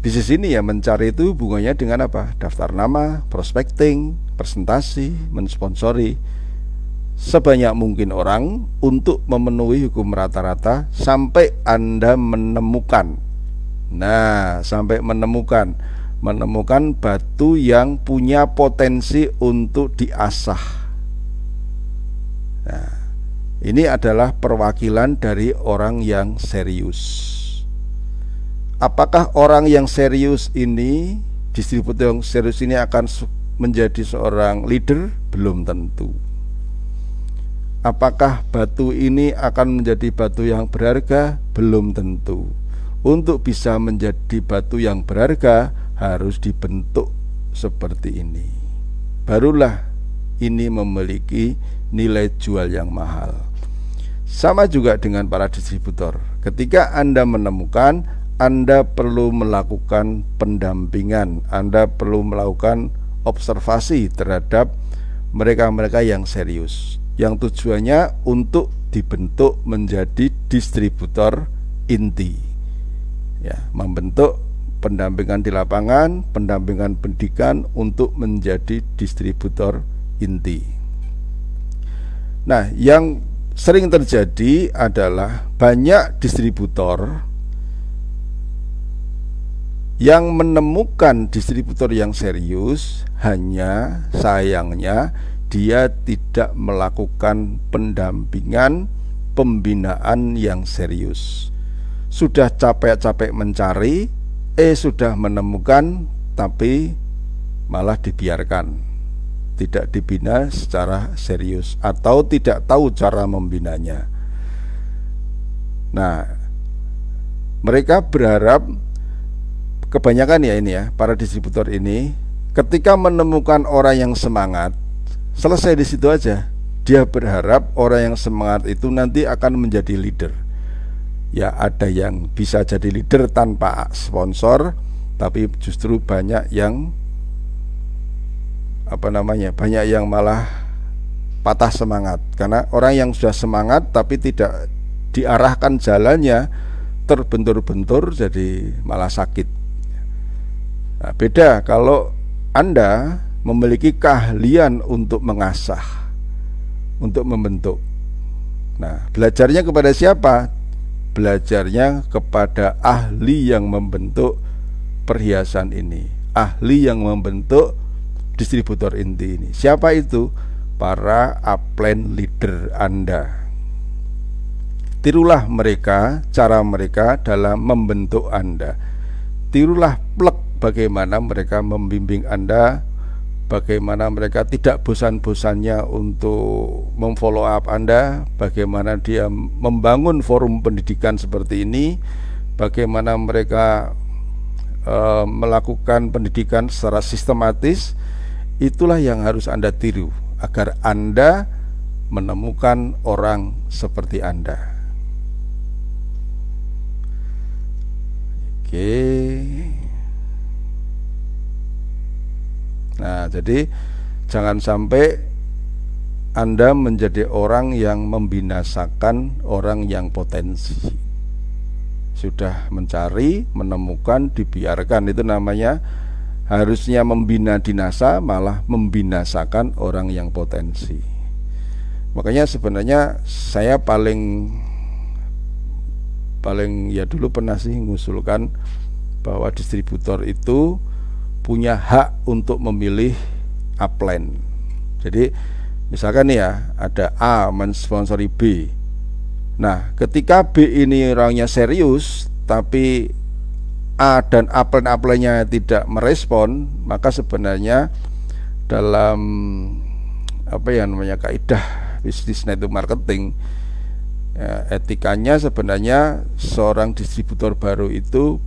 [SPEAKER 1] bisnis ini ya, mencari itu hubungannya dengan apa? Daftar nama, prospecting, presentasi, mensponsori sebanyak mungkin orang untuk memenuhi hukum rata-rata sampai Anda menemukan. Nah, sampai menemukan batu yang punya potensi untuk diasah. Nah, ini adalah perwakilan dari orang yang serius. Apakah orang yang serius ini, distributor yang serius ini akan menjadi seorang leader? Belum tentu. Apakah batu ini akan menjadi batu yang berharga? Belum tentu. Untuk bisa menjadi batu yang berharga harus dibentuk seperti ini. Barulah ini memiliki nilai jual yang mahal. Sama juga dengan para distributor. Ketika Anda menemukan, Anda perlu melakukan pendampingan, Anda perlu melakukan observasi terhadap mereka-mereka yang serius, yang tujuannya untuk dibentuk menjadi distributor inti. Ya, membentuk pendampingan di lapangan, pendampingan pendidikan untuk menjadi distributor inti. Nah, yang sering terjadi adalah banyak distributor yang menemukan distributor yang serius, hanya sayangnya dia tidak melakukan pendampingan, pembinaan yang serius. Sudah capek-capek mencari, sudah menemukan, tapi malah dibiarkan, tidak dibina secara serius, atau tidak tahu cara membinanya. Nah, mereka berharap, kebanyakan ya ini ya, para distributor ini, ketika menemukan orang yang semangat, selesai di situ aja. Dia berharap orang yang semangat itu nanti akan menjadi leader. Ya, ada yang bisa jadi leader tanpa sponsor, tapi justru banyak yang banyak yang malah patah semangat. Karena orang yang sudah semangat tapi tidak diarahkan jalannya, terbentur-bentur, jadi malah sakit. Nah, beda kalau Anda memiliki keahlian untuk mengasah, untuk membentuk. Nah, belajarnya kepada siapa? Belajarnya kepada ahli yang membentuk perhiasan ini, ahli yang membentuk distributor inti ini. Siapa itu? Para upline leader Anda. Tirulah mereka, cara mereka dalam membentuk Anda. Tirulah plek bagaimana mereka membimbing Anda, bagaimana mereka tidak bosan-bosannya untuk memfollow up Anda, bagaimana dia membangun forum pendidikan seperti ini, bagaimana mereka melakukan pendidikan secara sistematis. Itulah yang harus Anda tiru agar Anda menemukan orang seperti Anda. Oke. Nah, jadi jangan sampai Anda menjadi orang yang membinasakan orang yang potensi. Sudah mencari, menemukan, dibiarkan, itu namanya harusnya membina dinasa, malah membinasakan orang yang potensi. Makanya sebenarnya saya paling ya dulu pernah sih mengusulkan bahwa distributor itu punya hak untuk memilih upline. Jadi misalkan nih ya, ada A mensponsori B. Nah, ketika B ini orangnya serius, tapi A dan upline-nya tidak merespon, maka sebenarnya dalam kaidah bisnis network marketing, etikanya sebenarnya seorang distributor baru itu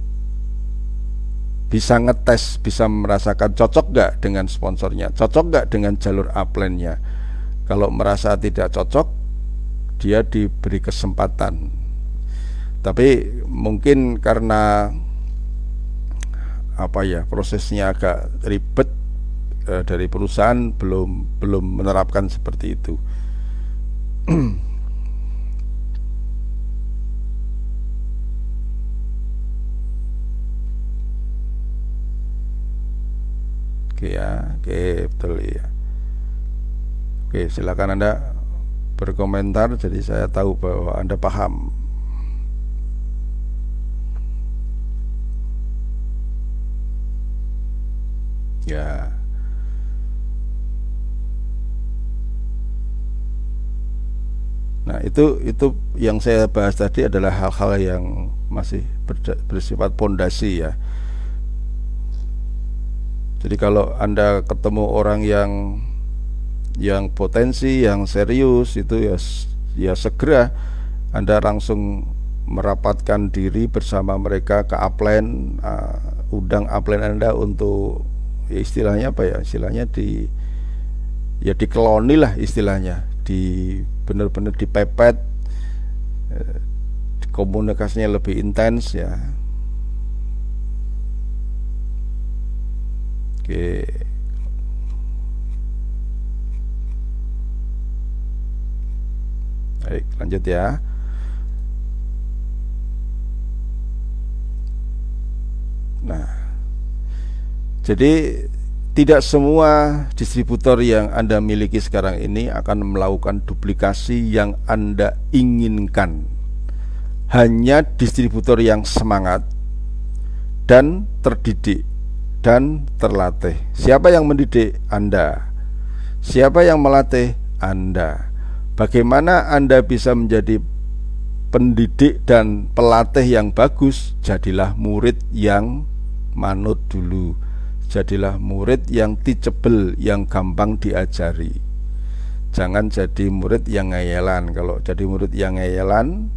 [SPEAKER 1] bisa ngetes, bisa merasakan cocok gak dengan sponsornya, cocok gak dengan jalur upline-nya. Kalau merasa tidak cocok, dia diberi kesempatan. Tapi mungkin karena prosesnya agak ribet, dari perusahaan belum menerapkan seperti itu. Oke, betul ya. Oke, silakan Anda berkomentar, jadi saya tahu bahwa Anda paham. Ya. Nah, itu yang saya bahas tadi adalah hal-hal yang masih bersifat pondasi ya. Jadi kalau Anda ketemu orang yang potensi, yang serius, itu ya segera Anda langsung merapatkan diri bersama mereka ke upline, undang upline Anda untuk istilahnya dikeloni lah istilahnya, benar-benar dipepet, komunikasinya lebih intens ya. Oke. Baik, lanjut ya. Nah, jadi tidak semua distributor yang Anda miliki sekarang ini akan melakukan duplikasi yang Anda inginkan. Hanya distributor yang semangat dan terdidik dan terlatih. Siapa yang mendidik? Anda. Siapa yang melatih? Anda. Bagaimana Anda bisa menjadi pendidik dan pelatih yang bagus? Jadilah murid yang manut dulu. Jadilah murid yang teachable, yang gampang diajari. Jangan jadi murid yang ngeyelan. Kalau jadi murid yang ngeyelan,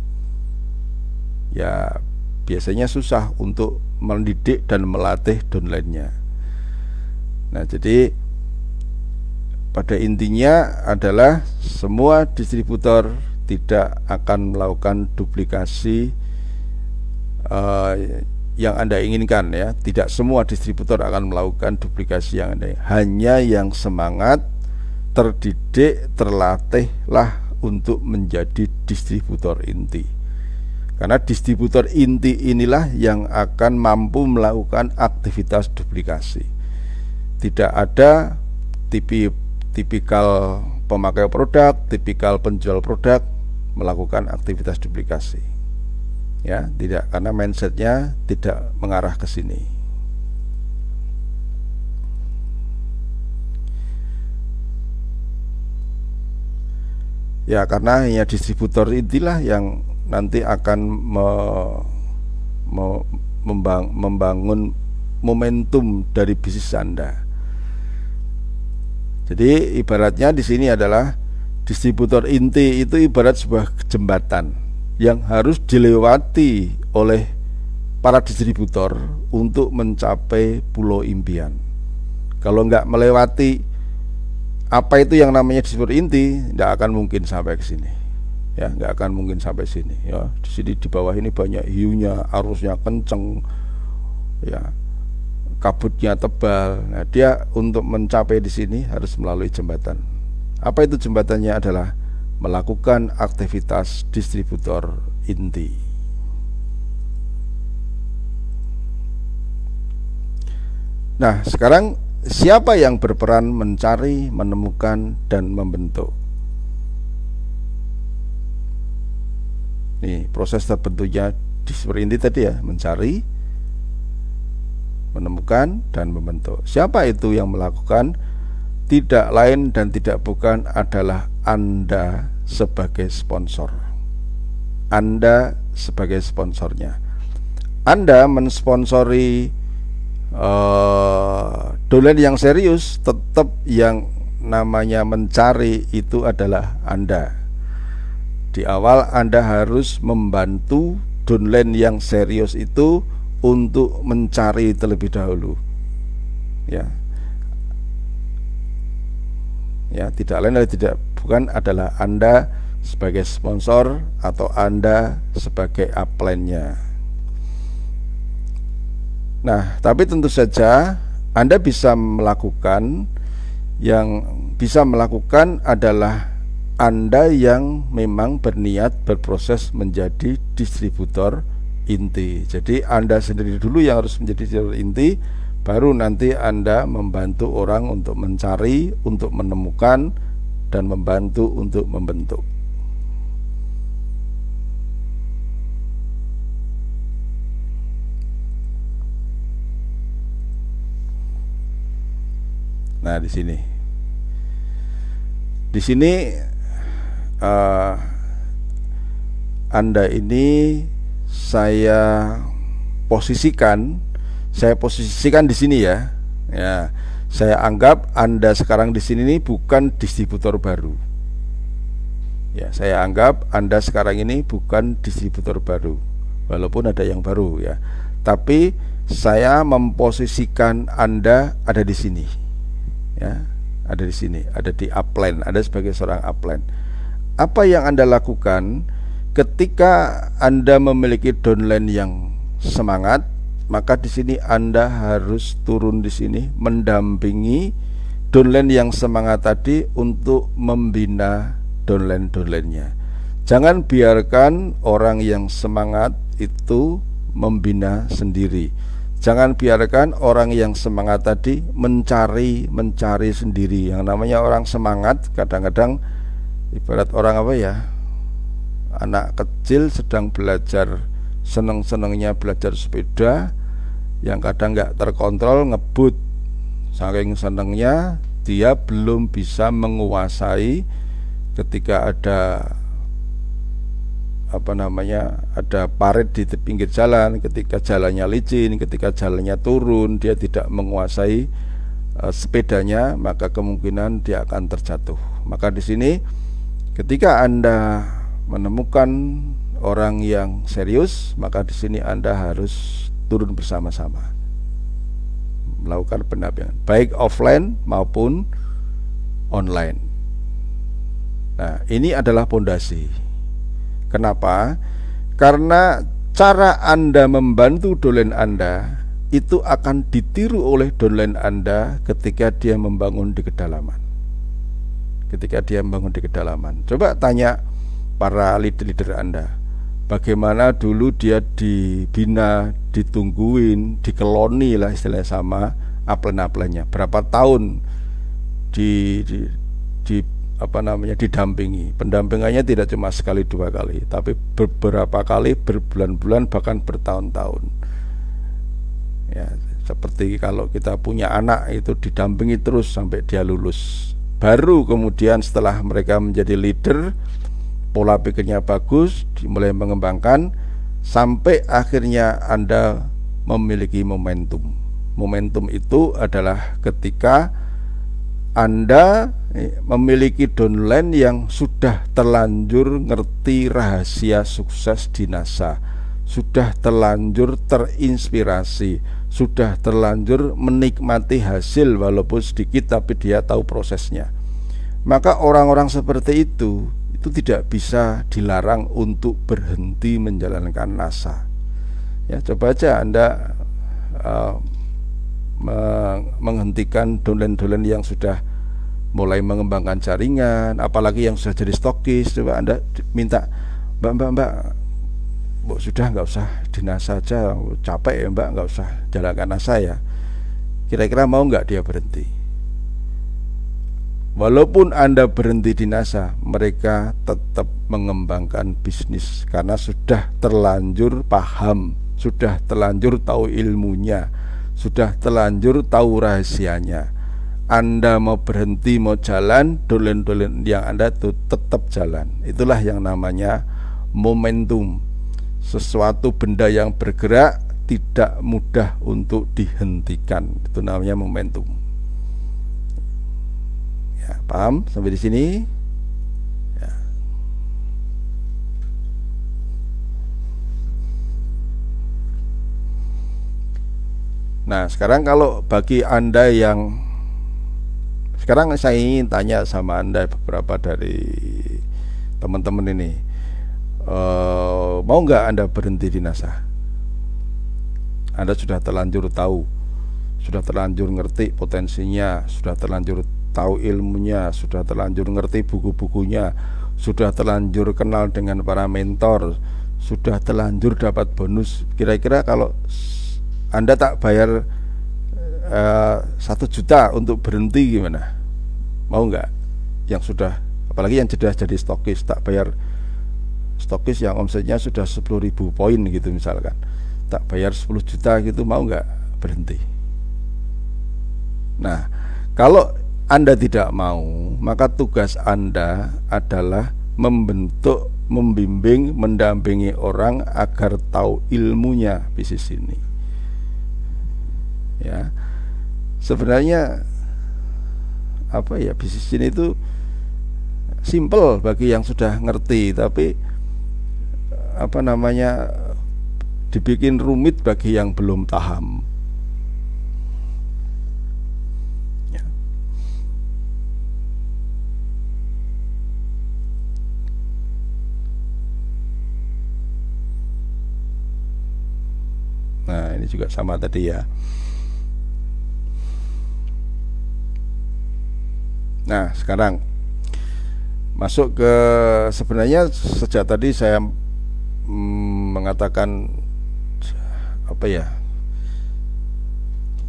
[SPEAKER 1] ya biasanya susah untuk mendidik dan melatih downline-nya. Nah, jadi pada intinya adalah semua distributor tidak akan melakukan duplikasi yang Anda inginkan ya. Tidak semua distributor akan melakukan duplikasi yang Anda inginkan. Hanya yang semangat, terdidik, terlatihlah untuk menjadi distributor inti. Karena distributor inti inilah yang akan mampu melakukan aktivitas duplikasi. Tidak ada tipikal pemakai produk, tipikal penjual produk melakukan aktivitas duplikasi. Ya, tidak, karena mindsetnya tidak mengarah ke sini. Ya, karena hanya distributor inilah yang nanti akan membangun momentum dari bisnis Anda. Jadi ibaratnya di sini adalah distributor inti itu ibarat sebuah jembatan yang harus dilewati oleh para distributor untuk mencapai pulau impian. Kalau nggak melewati apa itu yang namanya distributor inti, nggak akan mungkin sampai ke sini. Ya, nggak akan mungkin sampai sini. Ya, di sini di bawah ini banyak hiunya, arusnya kenceng, ya, kabutnya tebal. Nah, dia untuk mencapai di sini harus melalui jembatan. Apa itu jembatannya? Adalah melakukan aktivitas distributor inti. Nah, sekarang siapa yang berperan mencari, menemukan, dan membentuk? Nih, proses terbentuknya distributor inti tadi ya, mencari, menemukan, dan membentuk. Siapa itu yang melakukan? Tidak lain dan tidak bukan adalah Anda sebagai sponsor. Anda sebagai sponsornya. Anda mensponsori dolen yang serius, tetap yang namanya mencari itu adalah Anda. Di awal Anda harus membantu dolen yang serius itu untuk mencari terlebih dahulu. Ya, tidak lain bukan adalah Anda sebagai sponsor atau Anda sebagai upline-nya. Nah, tapi tentu saja Anda bisa melakukan, yang bisa melakukan adalah Anda yang memang berniat berproses menjadi distributor inti. Jadi Anda sendiri dulu yang harus menjadi distributor inti, baru nanti Anda membantu orang untuk mencari, untuk menemukan, dan membantu untuk membentuk. Nah, di sini Anda ini saya posisikan di sini ya. Ya, saya anggap Anda sekarang di sini ini bukan distributor baru. Ya, saya anggap Anda sekarang ini bukan distributor baru, walaupun ada yang baru ya. Tapi saya memposisikan Anda ada di sini. Ya, ada di sini, ada di upline, ada sebagai seorang upline. Apa yang Anda lakukan ketika Anda memiliki downline yang semangat, maka di sini Anda harus turun di sini mendampingi downline yang semangat tadi untuk membina downline-nya. Jangan biarkan orang yang semangat itu membina sendiri. Jangan biarkan orang yang semangat tadi mencari sendiri. Yang namanya orang semangat kadang-kadang ibarat orang apa ya, anak kecil sedang belajar, seneng-senengnya belajar sepeda, yang kadang nggak terkontrol ngebut. Saking senengnya dia belum bisa menguasai ketika ada ada parit di pinggir jalan, ketika jalannya licin, ketika jalannya turun, dia tidak menguasai sepedanya, maka kemungkinan dia akan terjatuh. Maka di sini ketika Anda menemukan orang yang serius, maka di sini Anda harus turun bersama-sama melakukan pendampingan baik offline maupun online. Nah, ini adalah pondasi. Kenapa? Karena cara Anda membantu downline Anda itu akan ditiru oleh downline Anda ketika dia membangun di kedalaman. Coba tanya para leader-leader Anda, bagaimana dulu dia dibina, ditungguin, dikeloni lah istilahnya sama upline-upline-nya. Berapa tahun didampingi. Pendampingannya tidak cuma sekali dua kali, tapi beberapa kali, berbulan-bulan, bahkan bertahun-tahun. Ya, seperti kalau kita punya anak itu didampingi terus sampai dia lulus. Baru kemudian setelah mereka menjadi leader, pola pikirnya bagus, dimulai mengembangkan, sampai akhirnya Anda memiliki momentum. Momentum itu adalah ketika Anda memiliki downline yang sudah terlanjur ngerti rahasia sukses di NASA, sudah terlanjur terinspirasi, sudah terlanjur menikmati hasil walaupun sedikit, tapi dia tahu prosesnya. Maka orang-orang seperti itu tidak bisa dilarang untuk berhenti menjalankan NASA. Ya, coba aja Anda menghentikan downline-downline yang sudah mulai mengembangkan jaringan, apalagi yang sudah jadi stokis. Coba Anda minta, Mbak, sudah nggak usah di NASA aja, capek ya Mbak, nggak usah jalankan NASA ya. Kira-kira mau nggak dia berhenti? Walaupun Anda berhenti di NASA, mereka tetap mengembangkan bisnis karena sudah terlanjur paham, sudah terlanjur tahu ilmunya, sudah terlanjur tahu rahasianya. Anda mau berhenti, mau jalan, dolen-dolen yang Anda tuh tetap jalan. Itulah yang namanya momentum. Sesuatu benda yang bergerak tidak mudah untuk dihentikan. Itu namanya momentum. Ya, paham sampai di sini? Ya. Nah, sekarang kalau bagi Anda yang sekarang saya ingin tanya sama Anda, beberapa dari teman-teman ini, mau nggak Anda berhenti di NASA? Anda sudah terlanjur tahu, sudah terlanjur ngerti potensinya, sudah terlanjur tahu ilmunya, sudah terlanjur ngerti buku-bukunya, sudah terlanjur kenal dengan para mentor, sudah terlanjur dapat bonus. Kira-kira kalau Anda tak bayar 1 juta untuk berhenti gimana? Mau nggak? Yang sudah, apalagi yang sudah jadi stokis, tak bayar stokis yang omsetnya sudah 10.000 poin gitu misalkan, tak bayar 10 juta gitu, mau nggak berhenti? Nah, kalau Anda tidak mau, maka tugas Anda adalah membentuk, membimbing, mendampingi orang agar tahu ilmunya bisnis ini. Ya, sebenarnya apa ya, bisnis ini itu simple bagi yang sudah ngerti, tapi apa namanya, dibikin rumit bagi yang belum paham. Ya. Nah, ini juga sama tadi ya. Nah, sekarang masuk ke, sebenarnya sejak tadi saya mengatakan apa ya,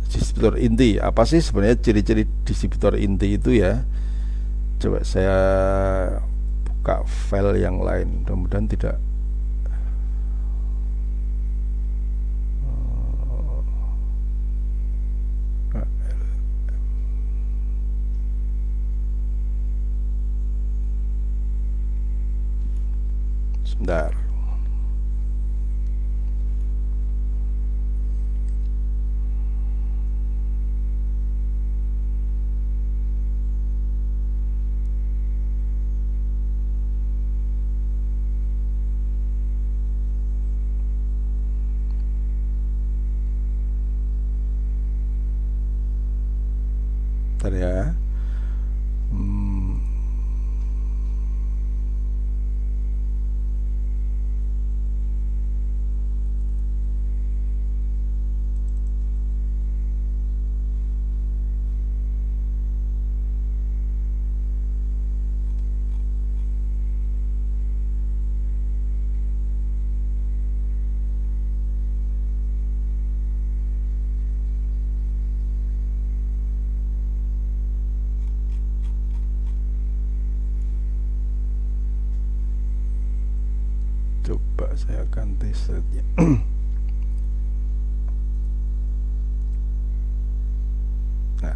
[SPEAKER 1] distributor inti. Apa sih sebenarnya ciri-ciri distributor inti itu ya? Coba saya buka file yang lain, mudah-mudahan tidak. Sebentar. Bentar ya. Coba saya ganti setnya. Nah,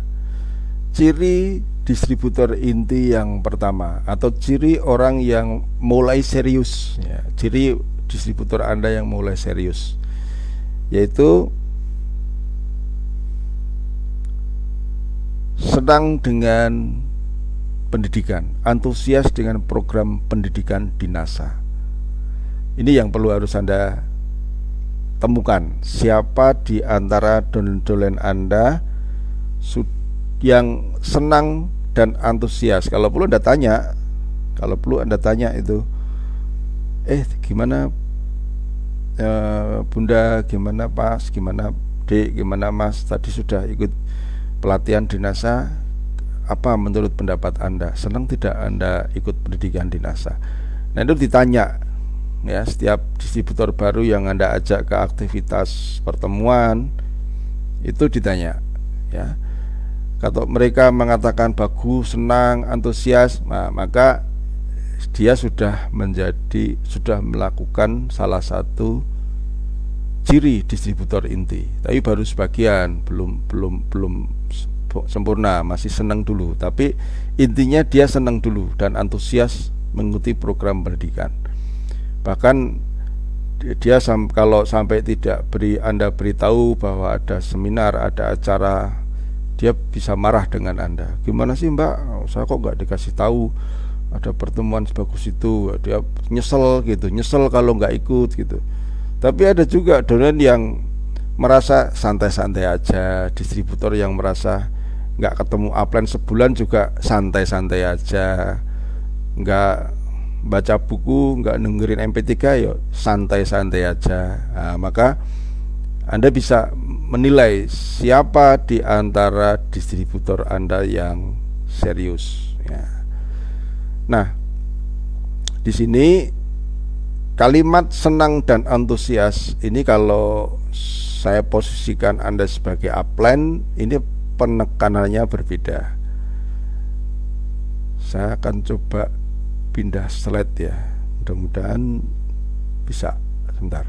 [SPEAKER 1] ciri distributor inti yang pertama, atau ciri orang yang mulai serius ya, ciri distributor Anda yang mulai serius, yaitu senang dengan pendidikan, antusias dengan program pendidikan di NASA. Ini yang perlu harus Anda temukan. Siapa di antara dolen-dolen Anda yang senang dan antusias? Kalau perlu Anda tanya itu, gimana Bunda, gimana Mas, gimana Dek, gimana Mas, tadi sudah ikut pelatihan di NASA, apa menurut pendapat Anda? Senang tidak Anda ikut pendidikan di NASA? Nah, itu ditanya ya, setiap distributor baru yang Anda ajak ke aktivitas pertemuan itu ditanya ya. Kalau mereka mengatakan bagus, senang, antusias, maka dia sudah melakukan salah satu ciri distributor inti. Tapi baru sebagian, belum sempurna, masih senang dulu. Tapi intinya dia senang dulu dan antusias mengikuti program pendidikan. Bahkan kalau sampai tidak Anda beritahu bahwa ada seminar, ada acara, dia bisa marah dengan Anda. Gimana sih Mbak, saya kok nggak dikasih tahu ada pertemuan sebagus itu. Dia nyesel gitu, nyesel kalau nggak ikut gitu. Tapi ada juga dolen yang merasa santai-santai aja, distributor yang merasa nggak ketemu upline sebulan juga santai-santai aja, nggak baca buku, nggak dengerin MP3, ya santai-santai aja. Nah, maka Anda bisa menilai siapa di antara distributor Anda yang serius ya. Nah, di sini kalimat senang dan antusias ini kalau saya posisikan Anda sebagai upline, ini penekanannya berbeda. Saya akan coba pindah slide ya, mudah-mudahan bisa. Sebentar.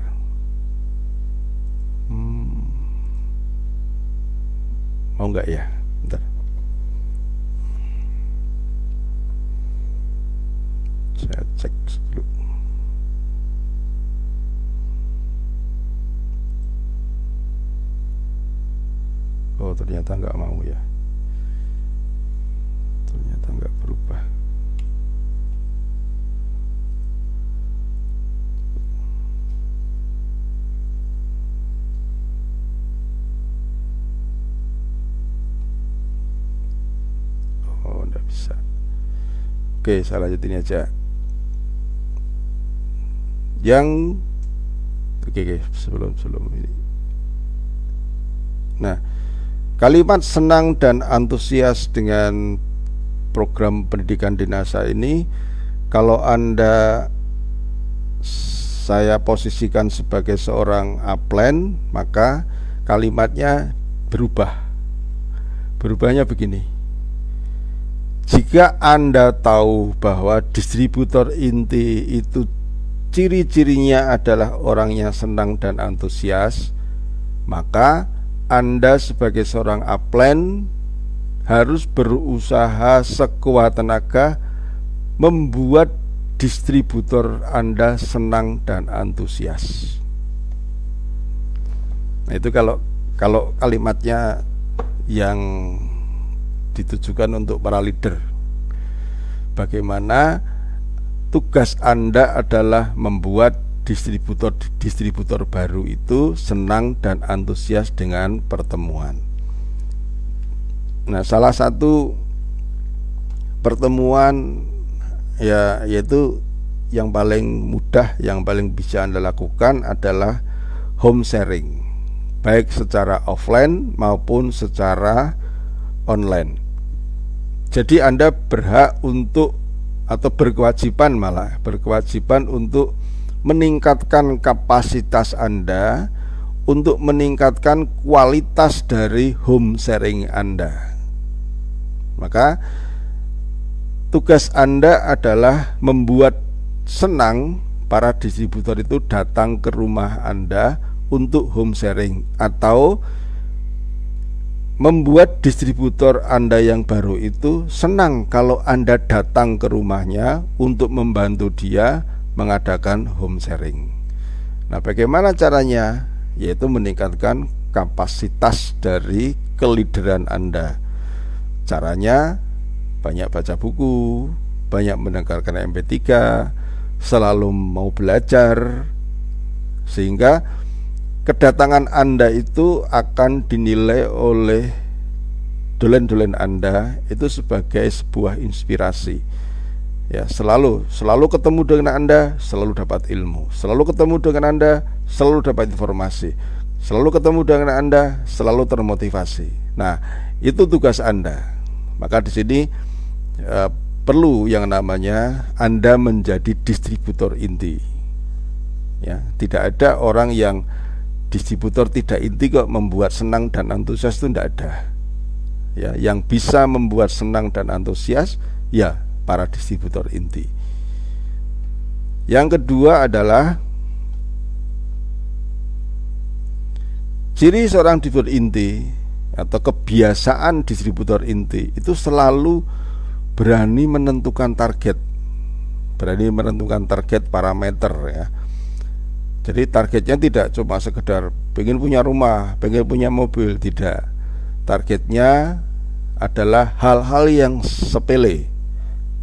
[SPEAKER 1] Mau nggak ya? Bentar. Saya cek dulu. Oh, ternyata nggak mau ya. Ternyata nggak berubah. Oh, nggak bisa. Oke, saya lanjutin aja. Oke, sebelum ini. Nah, kalimat senang dan antusias dengan program pendidikan di NASA ini, kalau saya posisikan sebagai seorang upline, maka kalimatnya berubah. Berubahnya begini: jika Anda tahu bahwa distributor inti itu ciri-cirinya adalah orangnya senang dan antusias, maka Anda sebagai seorang upline harus berusaha sekuat tenaga membuat distributor Anda senang dan antusias. Nah, itu kalau kalimatnya yang ditujukan untuk para leader. Bagaimana tugas Anda adalah membuat distributor baru itu senang dan antusias dengan pertemuan. Nah, salah satu pertemuan yaitu yang paling mudah, yang paling bisa Anda lakukan adalah home sharing, baik secara offline maupun secara online. Jadi Anda berhak untuk, atau berkewajiban untuk meningkatkan kapasitas Anda untuk meningkatkan kualitas dari home sharing Anda. Maka tugas Anda adalah membuat senang para distributor itu datang ke rumah Anda untuk home sharing, atau membuat distributor Anda yang baru itu senang kalau Anda datang ke rumahnya untuk membantu dia mengadakan home sharing. Nah, bagaimana caranya? Yaitu meningkatkan kapasitas dari kelideran Anda. Caranya banyak baca buku, banyak mendengarkan MP3, selalu mau belajar, sehingga kedatangan Anda itu akan dinilai oleh dolen-dolen Anda itu sebagai sebuah inspirasi. Ya, selalu ketemu dengan Anda, selalu dapat ilmu. Selalu ketemu dengan Anda, selalu dapat informasi. Selalu ketemu dengan Anda, selalu termotivasi. Nah, itu tugas Anda. Maka di sini perlu yang namanya Anda menjadi distributor inti. Ya, tidak ada orang yang distributor tidak inti kok membuat senang dan antusias, itu tidak ada. Ya, yang bisa membuat senang dan antusias ya para distributor inti. Yang kedua adalah ciri seorang distributor inti atau kebiasaan distributor inti itu selalu berani menentukan target parameter ya. Jadi targetnya tidak cuma sekedar pengen punya rumah, pengen punya mobil, tidak. Targetnya adalah hal-hal yang sepele.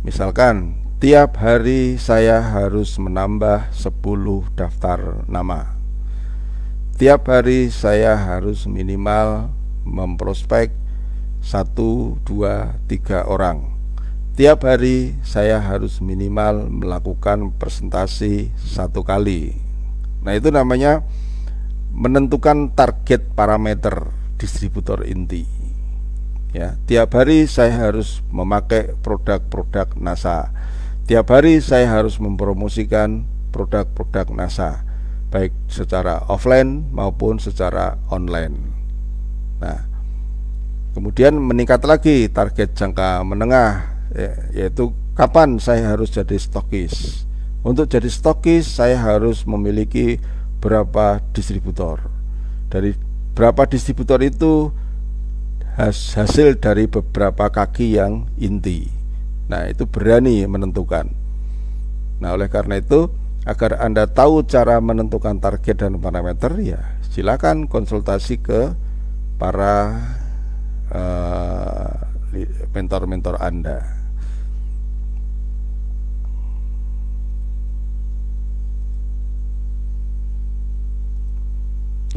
[SPEAKER 1] Misalkan tiap hari saya harus menambah 10 daftar nama. Tiap hari saya harus minimal memprospek 1, 2, 3 orang. Tiap hari saya harus minimal melakukan presentasi 1 kali. Nah, itu namanya menentukan target parameter distributor inti. Ya, tiap hari saya harus memakai produk-produk NASA. Tiap hari saya harus mempromosikan produk-produk NASA, baik secara offline maupun secara online. Nah, kemudian meningkat lagi target jangka menengah, yaitu kapan saya harus jadi stokis. Untuk jadi stokis saya harus memiliki berapa distributor. Dari berapa distributor itu hasil dari beberapa kaki yang inti. Nah, itu berani menentukan. Nah, oleh karena itu, agar Anda tahu cara menentukan target dan parameter, ya silakan konsultasi ke para mentor-mentor Anda.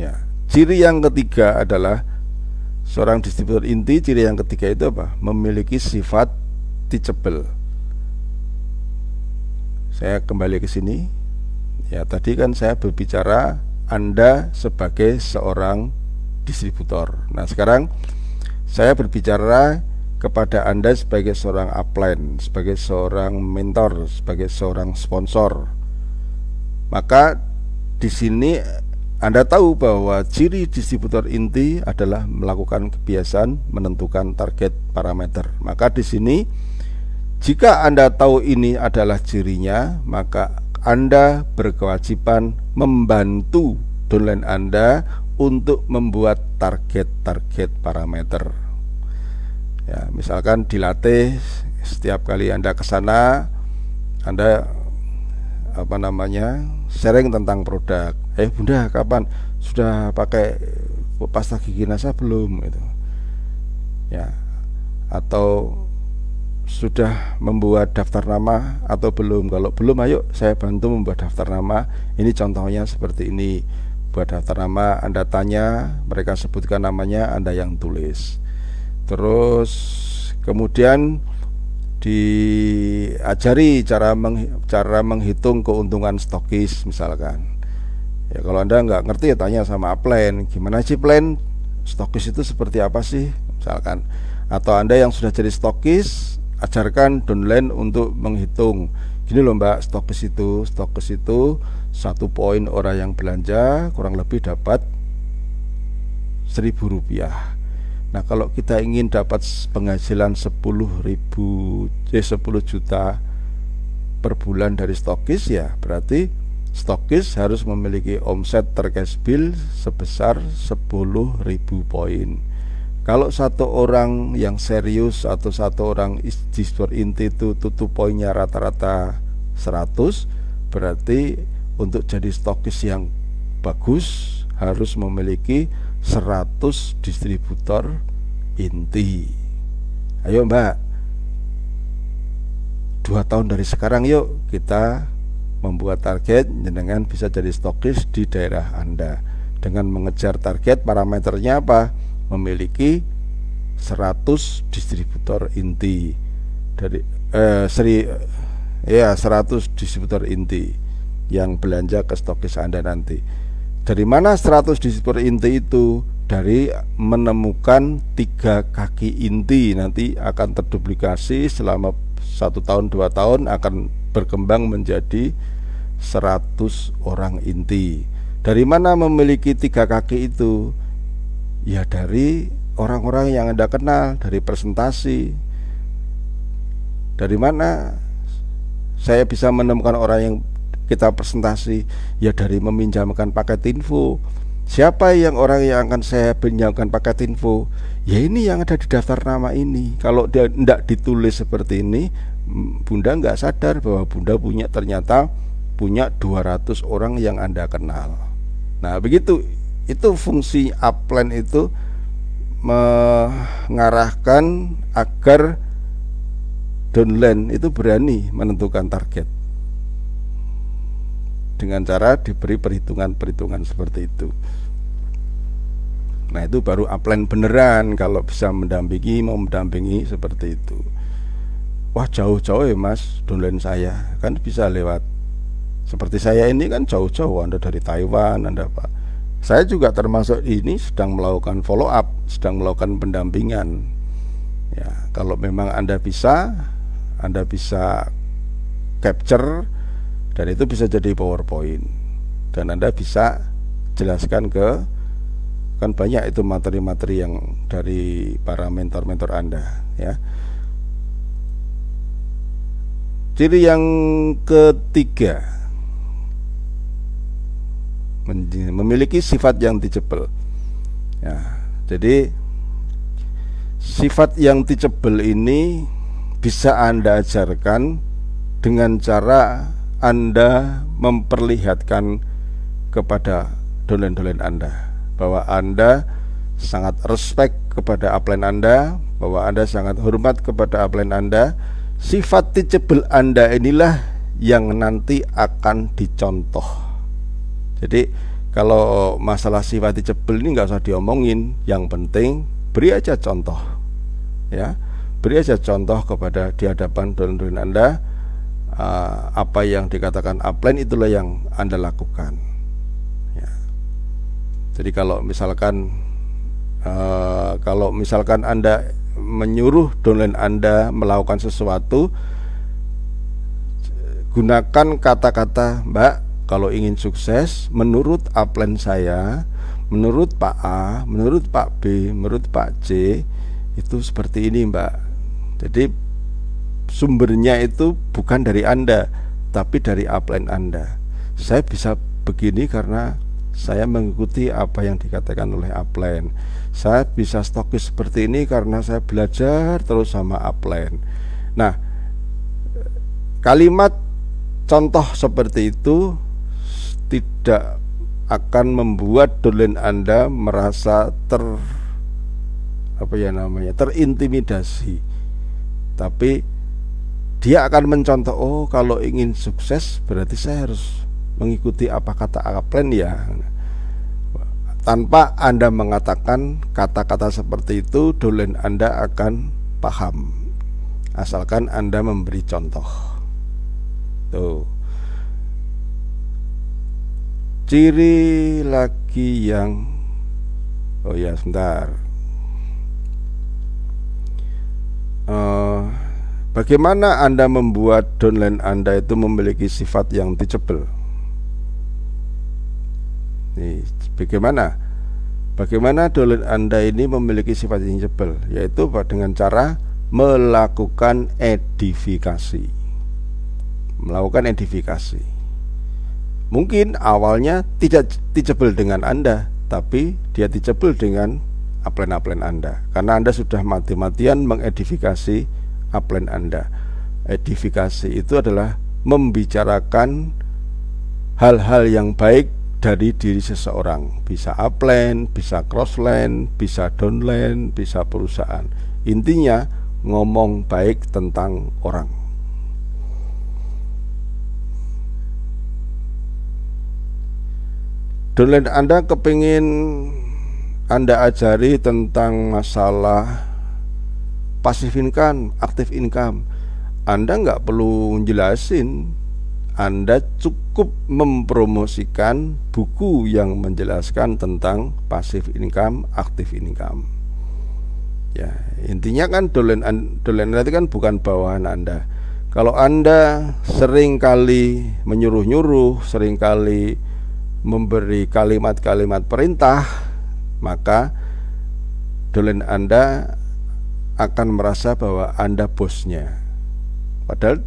[SPEAKER 1] Ya, ciri yang ketiga adalah seorang distributor inti. Ciri yang ketiga itu apa? Memiliki sifat teachable. Saya kembali ke sini. Ya, tadi kan saya berbicara Anda sebagai seorang distributor. Nah, sekarang saya berbicara kepada Anda sebagai seorang upline, sebagai seorang mentor, sebagai seorang sponsor. Maka di sini Anda tahu bahwa ciri distributor inti adalah melakukan kebiasaan menentukan target parameter. Maka di sini, jika Anda tahu ini adalah cirinya, maka Anda berkewajiban membantu downline Anda untuk membuat target-target parameter. Ya, misalkan dilatih setiap kali Anda ke sana, Anda sharing tentang produk. Bunda, kapan sudah pakai pasta gigi NASA belum gitu. Ya. Atau sudah membuat daftar nama atau belum? Kalau belum, ayo saya bantu membuat daftar nama. Ini contohnya seperti ini. Buat daftar nama, Anda tanya, mereka sebutkan namanya, Anda yang tulis. Terus kemudian diajari cara menghitung keuntungan stokis misalkan. Ya, kalau Anda nggak ngerti, ya tanya sama upline, gimana sih plan stokis itu seperti apa sih misalkan. Atau Anda yang sudah jadi stokis, ajarkan downline untuk menghitung. Gini loh Mbak, stokis itu 1 poin orang yang belanja kurang lebih dapat Rp1.000. Nah, kalau kita ingin dapat penghasilan 10 juta per bulan dari stokis, ya berarti stokis harus memiliki omset tercash bill sebesar 10.000 poin. Kalau satu orang yang serius atau satu orang distributor inti itu tutup poinnya rata-rata 100, berarti untuk jadi stokis yang bagus harus memiliki 100 distributor inti. Ayo Mbak, 2 tahun dari sekarang yuk kita membuat target dengan bisa jadi stokis di daerah Anda. Dengan mengejar target, parameternya apa? Memiliki 100 distributor inti dari 100 distributor inti yang belanja ke stokis Anda nanti. Dari mana 100 distributor inti itu? Dari menemukan 3 kaki inti, nanti akan terduplikasi selama 1 tahun 2 tahun akan berkembang menjadi 100 orang inti. Dari mana memiliki 3 kaki itu? Ya dari orang-orang yang Anda kenal, dari presentasi. Dari mana saya bisa menemukan orang yang kita presentasi? Ya dari meminjamkan paket info. Siapa yang orang yang akan saya pinjamkan paket info? Ya ini yang ada di daftar nama ini. Kalau dia tidak ditulis seperti ini, Bunda nggak sadar bahwa Bunda punya ternyata punya 200 orang yang Anda kenal. Nah begitu, itu fungsi upline itu mengarahkan agar downline itu berani menentukan target dengan cara diberi perhitungan-perhitungan seperti itu. Nah itu baru upline beneran kalau bisa mau mendampingi seperti itu. Wah jauh-jauh ya mas downline saya, kan bisa lewat seperti saya ini kan jauh-jauh, Anda dari Taiwan, Anda Pak. Saya juga termasuk ini sedang melakukan follow up, sedang melakukan pendampingan. Ya, kalau memang Anda bisa capture dan itu bisa jadi PowerPoint dan Anda bisa jelaskan kan banyak itu materi-materi yang dari para mentor-mentor Anda ya. Ciri yang ketiga, memiliki sifat yang teachable ya. Jadi sifat yang teachable ini bisa Anda ajarkan dengan cara Anda memperlihatkan kepada downline Anda bahwa Anda sangat respect kepada upline Anda, bahwa Anda sangat hormat kepada upline Anda. Sifat teachable Anda inilah yang nanti akan dicontoh. Jadi kalau masalah sifat teachable ini nggak usah diomongin, yang penting beri aja contoh ya, beri aja contoh kepada di hadapan downline Anda. Apa yang dikatakan upline itulah yang Anda lakukan ya. Jadi kalau misalkan Anda menyuruh downline Anda melakukan sesuatu, gunakan kata-kata, Mbak, kalau ingin sukses menurut upline saya, menurut Pak A, menurut Pak B, menurut Pak C, itu seperti ini, Mbak. Jadi sumbernya itu bukan dari Anda, tapi dari upline Anda. Saya bisa begini karena saya mengikuti apa yang dikatakan oleh upline. Saya bisa stokis seperti ini karena saya belajar terus sama upline. Nah, kalimat contoh seperti itu tidak akan membuat downline Anda merasa terintimidasi. Tapi dia akan mencontoh, oh kalau ingin sukses berarti saya harus mengikuti apa kata upline ya. Tanpa Anda mengatakan kata-kata seperti itu, downline Anda akan paham, asalkan Anda memberi contoh. Tuh. Ciri lagi yang sebentar. Bagaimana Anda membuat downline Anda itu memiliki sifat yang teachable? Nih, bagaimana downline Anda ini memiliki sifat yang teachable? Yaitu dengan cara melakukan edifikasi. Mungkin awalnya tidak teachable dengan Anda, tapi dia teachable dengan upline Anda, karena Anda sudah mati-matian mengedifikasi upline Anda. Edifikasi itu adalah membicarakan hal-hal yang baik dari diri seseorang, bisa upline, bisa crossline, bisa downline, bisa perusahaan. Intinya ngomong baik tentang orang. Downline Anda kepingin Anda ajari tentang masalah passive income, active income, Anda nggak perlu jelasin. Anda cukup mempromosikan buku yang menjelaskan tentang passive income, active income. Ya, intinya kan downline Anda itu kan bukan bawahan Anda. Kalau Anda sering kali menyuruh-nyuruh, sering kali memberi kalimat-kalimat perintah, maka downline Anda akan merasa bahwa Anda bosnya. Padahal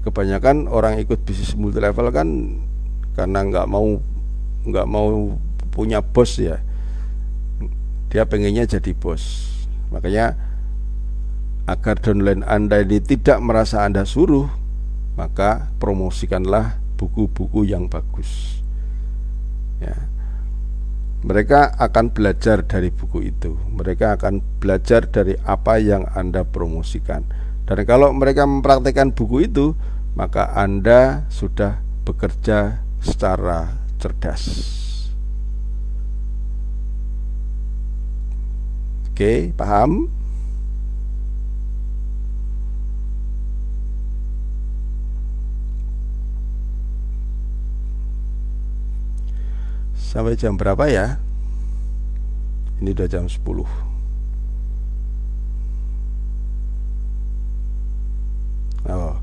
[SPEAKER 1] kebanyakan orang ikut bisnis multi level kan karena nggak mau punya bos ya. Dia pengennya jadi bos. Makanya agar downline Anda ini tidak merasa Anda suruh, maka promosikanlah buku-buku yang bagus. Ya. Mereka akan belajar dari buku itu. Mereka akan belajar dari apa yang Anda promosikan. Dan kalau mereka mempraktikkan buku itu, maka Anda sudah bekerja secara cerdas. Oke, paham? Sampai jam berapa ya? Ini udah jam 10. Oh.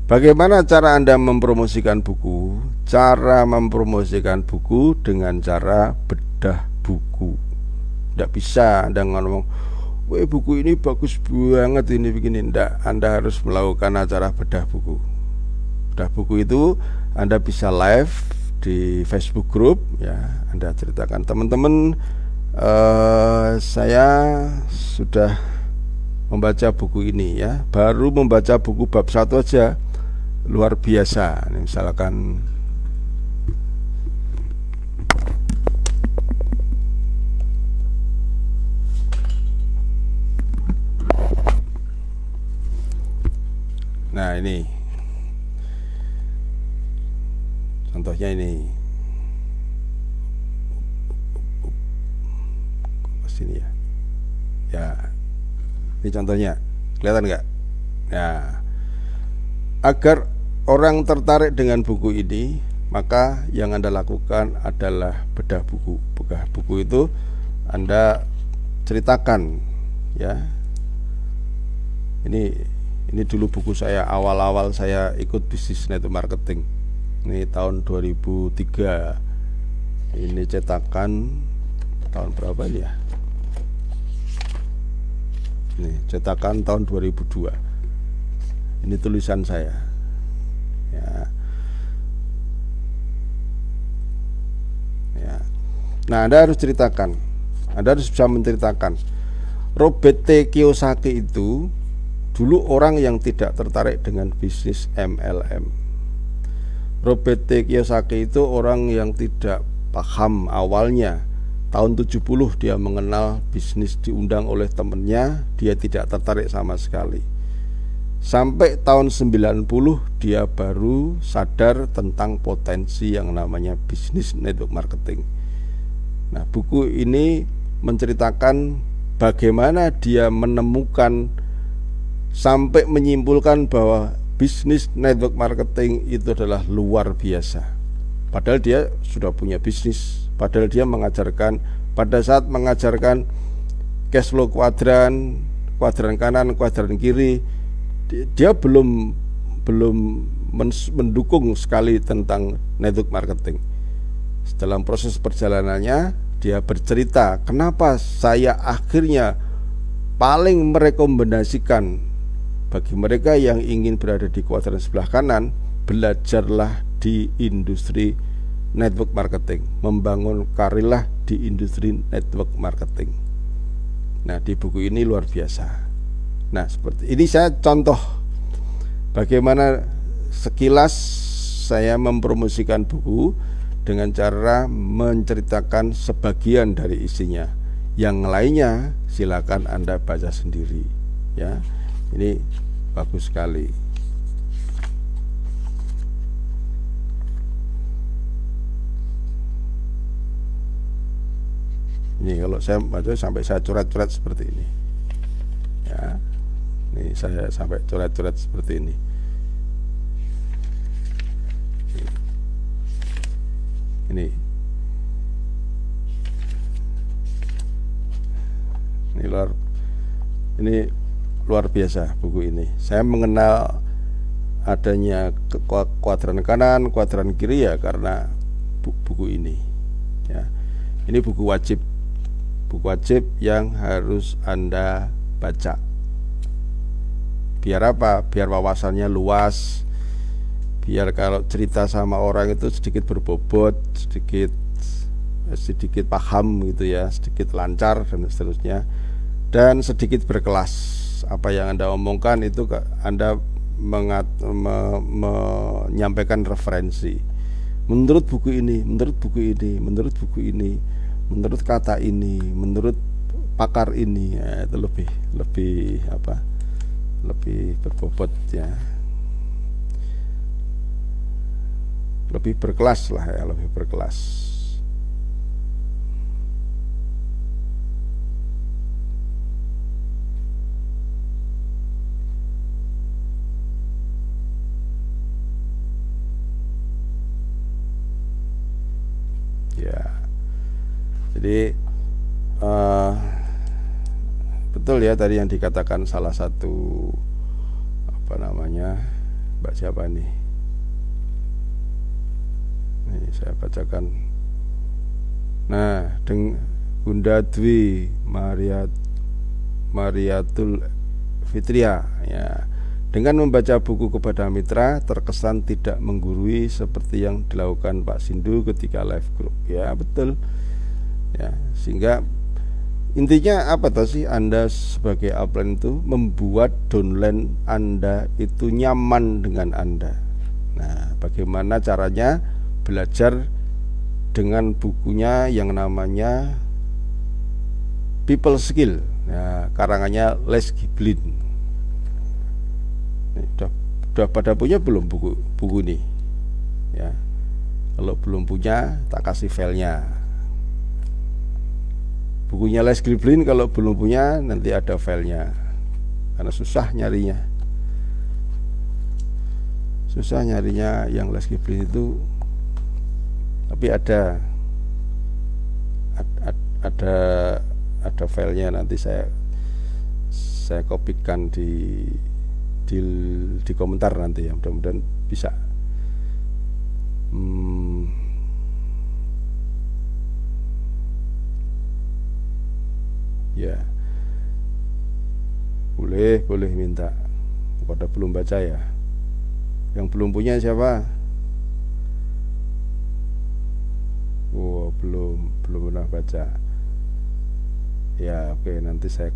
[SPEAKER 1] Bagaimana cara Anda mempromosikan buku? Cara mempromosikan buku dengan cara bedah buku. Tidak bisa Anda ngomong, "Weh, buku ini bagus banget ini begini." Tidak, Anda harus melakukan acara bedah buku. Bedah buku itu Anda bisa live di Facebook group, ya. Anda ceritakan, teman-teman, saya sudah membaca buku ini, ya. Baru membaca buku bab 1 aja luar biasa. Ini misalkan nah, ini contohnya ini. Sini ya. Ya. Ini contohnya. Kelihatan nggak? Nah, agar orang tertarik dengan buku ini, maka yang Anda lakukan adalah bedah buku. Bedah buku itu Anda ceritakan, ya. Ini dulu buku saya awal-awal saya ikut bisnis network marketing. Ini tahun 2003. Ini cetakan tahun berapa ini ya? Ini cetakan tahun 2002. Ini tulisan saya. Ya. Ya. Nah, Anda harus ceritakan. Anda harus bisa menceritakan. Robert T. Kiyosaki itu dulu orang yang tidak tertarik dengan bisnis MLM. Robert T. Kiyosaki itu orang yang tidak paham awalnya. Tahun 70 dia mengenal bisnis, diundang oleh temannya, dia tidak tertarik sama sekali. Sampai tahun 90 dia baru sadar tentang potensi yang namanya bisnis network marketing. Nah, buku ini menceritakan bagaimana dia menemukan sampai menyimpulkan bahwa bisnis network marketing itu adalah luar biasa. Padahal dia sudah punya bisnis, padahal dia mengajarkan, pada saat mengajarkan cash flow kuadran kanan, kuadran kiri, dia belum mendukung sekali tentang network marketing. Dalam proses perjalanannya dia bercerita, kenapa saya akhirnya paling merekomendasikan bagi mereka yang ingin berada di kuadran sebelah kanan, belajarlah di industri network marketing, membangun karirlah di industri network marketing. Nah, di buku ini luar biasa. Nah, seperti ini saya contoh bagaimana sekilas saya mempromosikan buku dengan cara menceritakan sebagian dari isinya. Yang lainnya silakan Anda baca sendiri, ya. Ini bagus sekali. Ini kalau saya baca sampai saya coret-coret seperti ini, ya. Ini saya sampai coret-coret seperti ini. Ini luar biasa buku ini. Saya mengenal adanya kuadran kanan, kuadran kiri ya karena buku ini, ya. Ini buku wajib yang harus Anda baca. Biar apa? Biar wawasannya luas, biar kalau cerita sama orang itu sedikit berbobot, sedikit paham gitu ya, sedikit lancar dan seterusnya, dan sedikit berkelas. Apa yang Anda omongkan itu Anda menyampaikan referensi. Menurut buku ini, menurut buku ini, menurut buku ini, menurut kata ini, menurut pakar ini, ya, itu lebih apa? Lebih berbobot ya. Lebih berkelas lah ya, lebih berkelas. Ya, jadi betul ya tadi yang dikatakan salah satu apa namanya, Mbak siapa nih? Nih saya bacakan. Nah, Bunda Dwi Mariatul Fitria ya. Dengan membaca buku kepada mitra terkesan tidak menggurui seperti yang dilakukan Pak Sindu ketika live group. Ya betul. Ya, sehingga intinya apa tuh sih, Anda sebagai upline itu membuat downline Anda itu nyaman dengan Anda. Nah, bagaimana caranya? Belajar dengan bukunya yang namanya People Skill. Ya, karangannya Les Giblin. Udah pada punya belum buku ini ya? Kalau belum punya tak kasih filenya. Bukunya Les Giblin kalau belum punya nanti ada filenya, karena susah nyarinya. Susah nyarinya yang Les Giblin itu. Tapi ada filenya, nanti saya kopikan di komentar nanti ya, mudah-mudahan bisa. Ya, boleh minta. Pada belum baca ya. Yang belum punya siapa? Oh, belum pernah baca. Ya, oke, nanti saya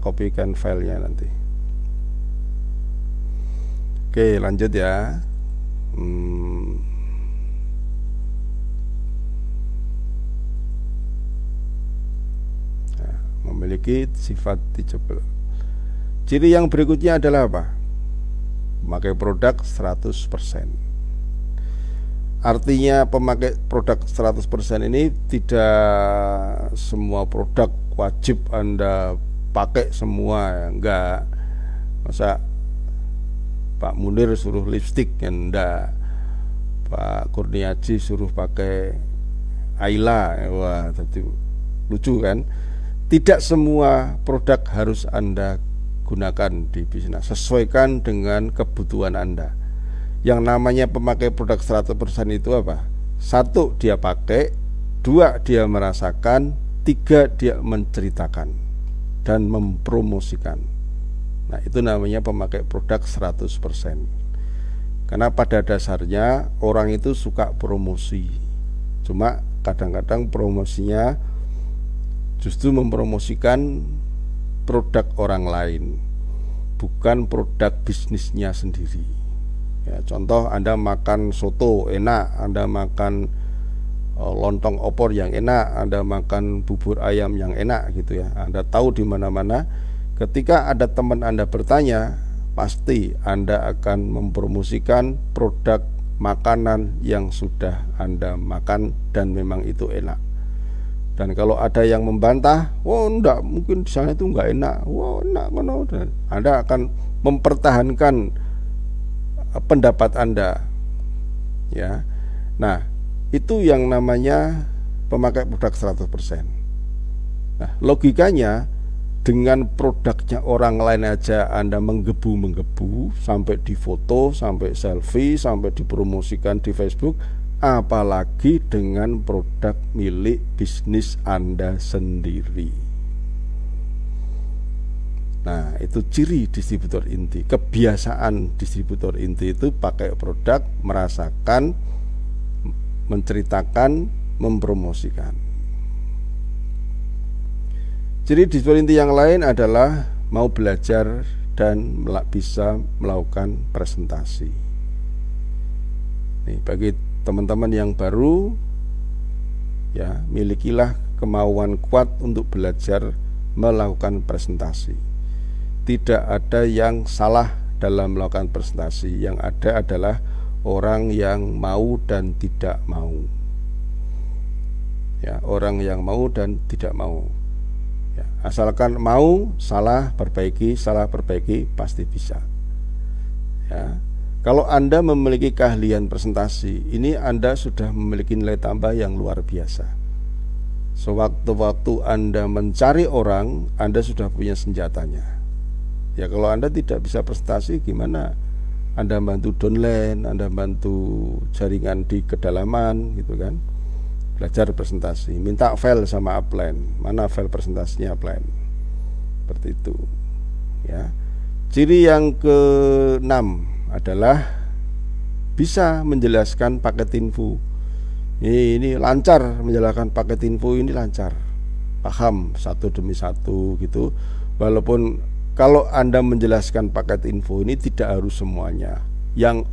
[SPEAKER 1] kopikan filenya nanti. Oke, lanjut ya. Nah, memiliki sifat teachable. Ciri yang berikutnya adalah apa? Memakai produk 100%. Artinya pemakai produk 100% ini tidak semua produk wajib Anda pakai semua, enggak. Masa Pak Munir suruh lipstik, enggak. Pak Kurniaji suruh pakai Ayla, wah tadi lucu kan. Tidak semua produk harus Anda gunakan di bisnis. Sesuaikan dengan kebutuhan Anda. Yang namanya pemakai produk 100% itu apa? 1, dia pakai. 2, dia merasakan. 3, dia menceritakan dan mempromosikan. Nah, itu namanya pemakai produk 100%. Karena pada dasarnya orang itu suka promosi. Cuma kadang-kadang promosinya justru mempromosikan produk orang lain, bukan produk bisnisnya sendiri. Ya, contoh, Anda makan soto enak, Anda makan lontong opor yang enak, Anda makan bubur ayam yang enak gitu ya. Anda tahu di mana-mana. Ketika ada teman Anda bertanya, pasti Anda akan mempromosikan produk makanan yang sudah Anda makan dan memang itu enak. Dan kalau ada yang membantah, "Wah, enggak, mungkin di sana itu enggak enak." "Wah, enak kono." Anda akan mempertahankan pendapat Anda. Ya. Nah, itu yang namanya pemakai produk 100%. Nah, logikanya dengan produknya orang lain aja Anda menggebu-menggebu, sampai difoto, sampai selfie, sampai dipromosikan di Facebook, apalagi dengan produk milik bisnis Anda sendiri. Nah, itu ciri distributor inti. Kebiasaan distributor inti itu pakai produk, merasakan, menceritakan, mempromosikan. Ciri distributor inti yang lain adalah mau belajar dan bisa melakukan presentasi. Nih, bagi teman-teman yang baru, ya, milikilah kemauan kuat untuk belajar melakukan presentasi. Tidak ada yang salah dalam melakukan presentasi. Yang ada adalah orang yang mau dan tidak mau. Ya, orang yang mau dan tidak mau. Ya, asalkan mau, salah perbaiki pasti bisa. Ya. Kalau Anda memiliki keahlian presentasi, ini Anda sudah memiliki nilai tambah yang luar biasa. Sewaktu-waktu Anda mencari orang, Anda sudah punya senjatanya. Ya, kalau Anda tidak bisa presentasi, gimana Anda bantu downline, Anda bantu jaringan di kedalaman, gitu kan? Belajar presentasi, minta file sama upline, mana file presentasinya upline, seperti itu. Ya, ciri yang ke-6 adalah bisa menjelaskan paket info. Ini lancar menjelaskan paket info, ini lancar, paham satu demi satu gitu. Walaupun kalau Anda menjelaskan paket info ini tidak harus semuanya, yang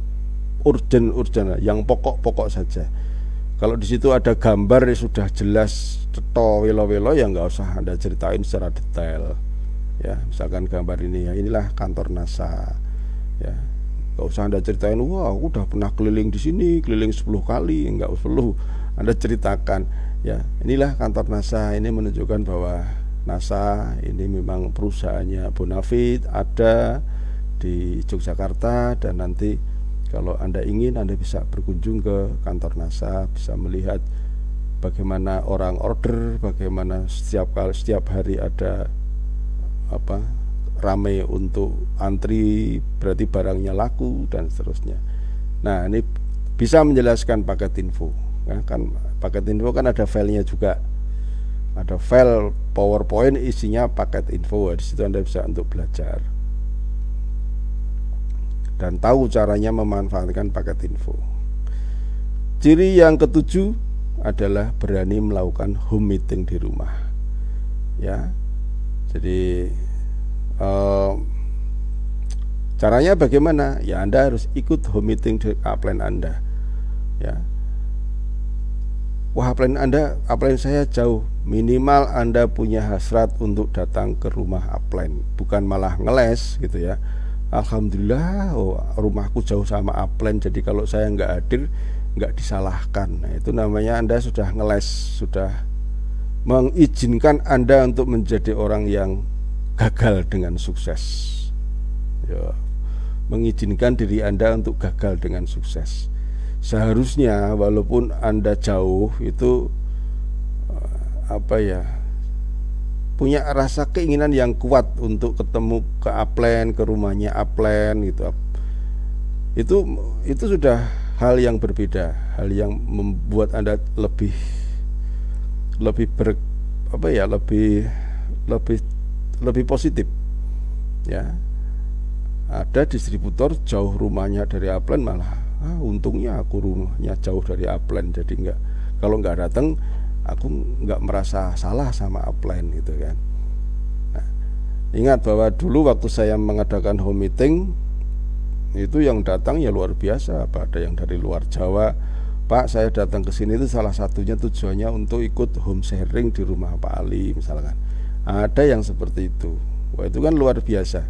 [SPEAKER 1] urgent, yang pokok saja. Kalau di situ ada gambar yang sudah jelas, ceto welo-welo, ya nggak usah Anda ceritain secara detail. Ya, misalkan gambar ini, ya inilah kantor NASA. Ya, nggak usah Anda ceritain, wah aku udah pernah keliling di sini, keliling 10 kali, nggak perlu Anda ceritakan. Ya, inilah kantor NASA, ini menunjukkan bahwa NASA ini memang perusahaannya Bonafide, ada di Yogyakarta, dan nanti kalau Anda ingin, Anda bisa berkunjung ke kantor NASA, bisa melihat bagaimana orang order, bagaimana setiap hari ada ramai untuk antri, berarti barangnya laku dan seterusnya. Nah, ini bisa menjelaskan paket info. Ya, kan paket info kan ada filenya juga, ada file PowerPoint isinya paket info. Di situ Anda bisa untuk belajar dan tahu caranya memanfaatkan paket info. Ciri yang ke-7 adalah berani melakukan home meeting di rumah. Ya, jadi caranya bagaimana? Ya, Anda harus ikut home meeting di upline Anda. Ya, wah, upline saya jauh. Minimal Anda punya hasrat untuk datang ke rumah upline, bukan malah ngeles gitu ya. Alhamdulillah, rumahku jauh sama upline, jadi kalau saya nggak hadir nggak disalahkan. Nah, itu namanya Anda sudah ngeles, sudah mengizinkan Anda untuk menjadi orang yang gagal dengan sukses. Ya, mengizinkan diri Anda untuk gagal dengan sukses. Seharusnya walaupun Anda jauh itu punya rasa keinginan yang kuat untuk ketemu ke upline, ke rumahnya upline gitu. Itu sudah hal yang berbeda, hal yang membuat Anda lebih positif. Ya. Ada distributor jauh rumahnya dari upline, malah untungnya aku rumahnya jauh dari upline, jadi kalau nggak datang aku nggak merasa salah sama upline gitu kan. Nah, ingat bahwa dulu waktu saya mengadakan home meeting itu yang datang ya luar biasa. Ada yang dari luar Jawa, Pak, saya datang ke sini itu salah satunya tujuannya untuk ikut home sharing di rumah Pak Ali misalkan. Ada yang seperti itu. Wah, itu kan luar biasa.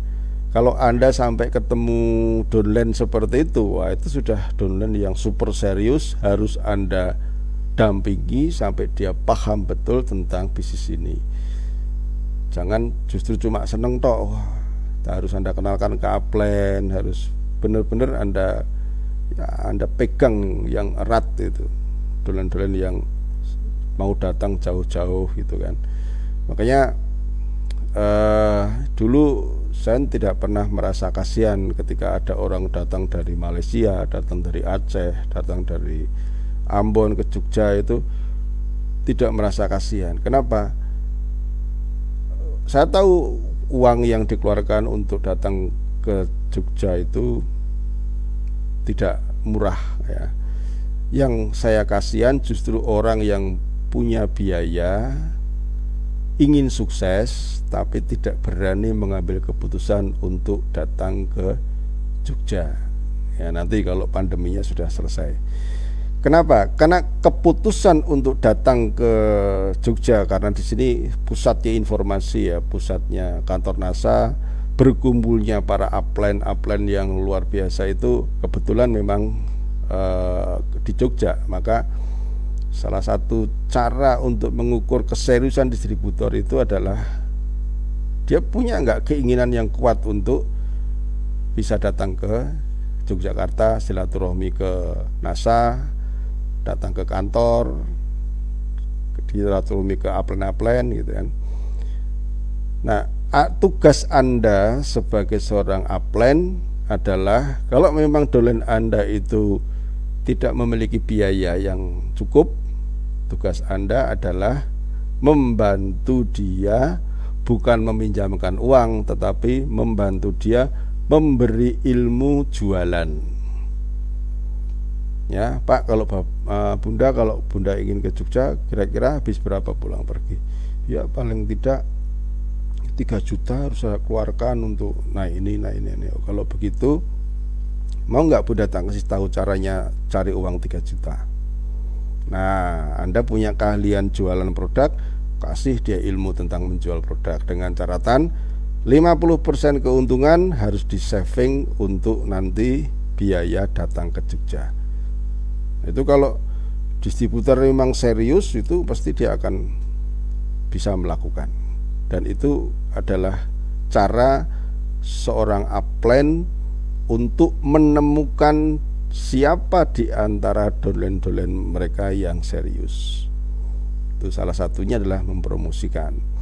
[SPEAKER 1] Kalau Anda sampai ketemu downline seperti itu, wah itu sudah downline yang super serius, harus Anda dampingi sampai dia paham betul tentang bisnis ini. Jangan justru cuma seneng tok. Harus Anda kenalkan ke upline, harus benar-benar Anda pegang yang erat itu. Dolen-dolen yang mau datang jauh-jauh gitu kan. Makanya dulu saya tidak pernah merasa kasihan ketika ada orang datang dari Malaysia, datang dari Aceh, datang dari Ambon ke Jogja, itu tidak merasa kasihan. Kenapa? Saya tahu uang yang dikeluarkan untuk datang ke Jogja itu tidak murah ya. Yang saya kasihan justru orang yang punya biaya ingin sukses tapi tidak berani mengambil keputusan untuk datang ke Jogja. Ya, nanti kalau pandeminya sudah selesai. Kenapa? Karena keputusan untuk datang ke Jogja, karena di sini pusatnya informasi ya, pusatnya kantor NASA, berkumpulnya para upline yang luar biasa itu kebetulan memang di Jogja. Maka salah satu cara untuk mengukur keseriusan distributor itu adalah dia punya nggak keinginan yang kuat untuk bisa datang ke Yogyakarta, silaturahmi ke NASA, datang ke kantor, silaturahmi ke upline gitu kan. Nah, tugas Anda sebagai seorang upline adalah kalau memang dolen Anda itu tidak memiliki biaya yang cukup, tugas Anda adalah membantu dia, bukan meminjamkan uang, tetapi membantu dia memberi ilmu jualan. Ya, Pak, kalau Bunda, kalau Bunda ingin ke Jogja, kira-kira habis berapa pulang pergi? Ya, paling tidak 3 juta harus saya keluarkan untuk ini. Kalau begitu, mau nggak Bunda kasih tahu caranya cari uang 3 juta? Nah, Anda punya keahlian jualan produk, kasih dia ilmu tentang menjual produk dengan catatan 50% keuntungan harus di-saving untuk nanti biaya datang ke Jogja. Itu kalau distributor memang serius, itu pasti dia akan bisa melakukan. Dan itu adalah cara seorang upline untuk menemukan siapa di antara dolen-dolen mereka yang serius. Itu salah satunya adalah mempromosikan.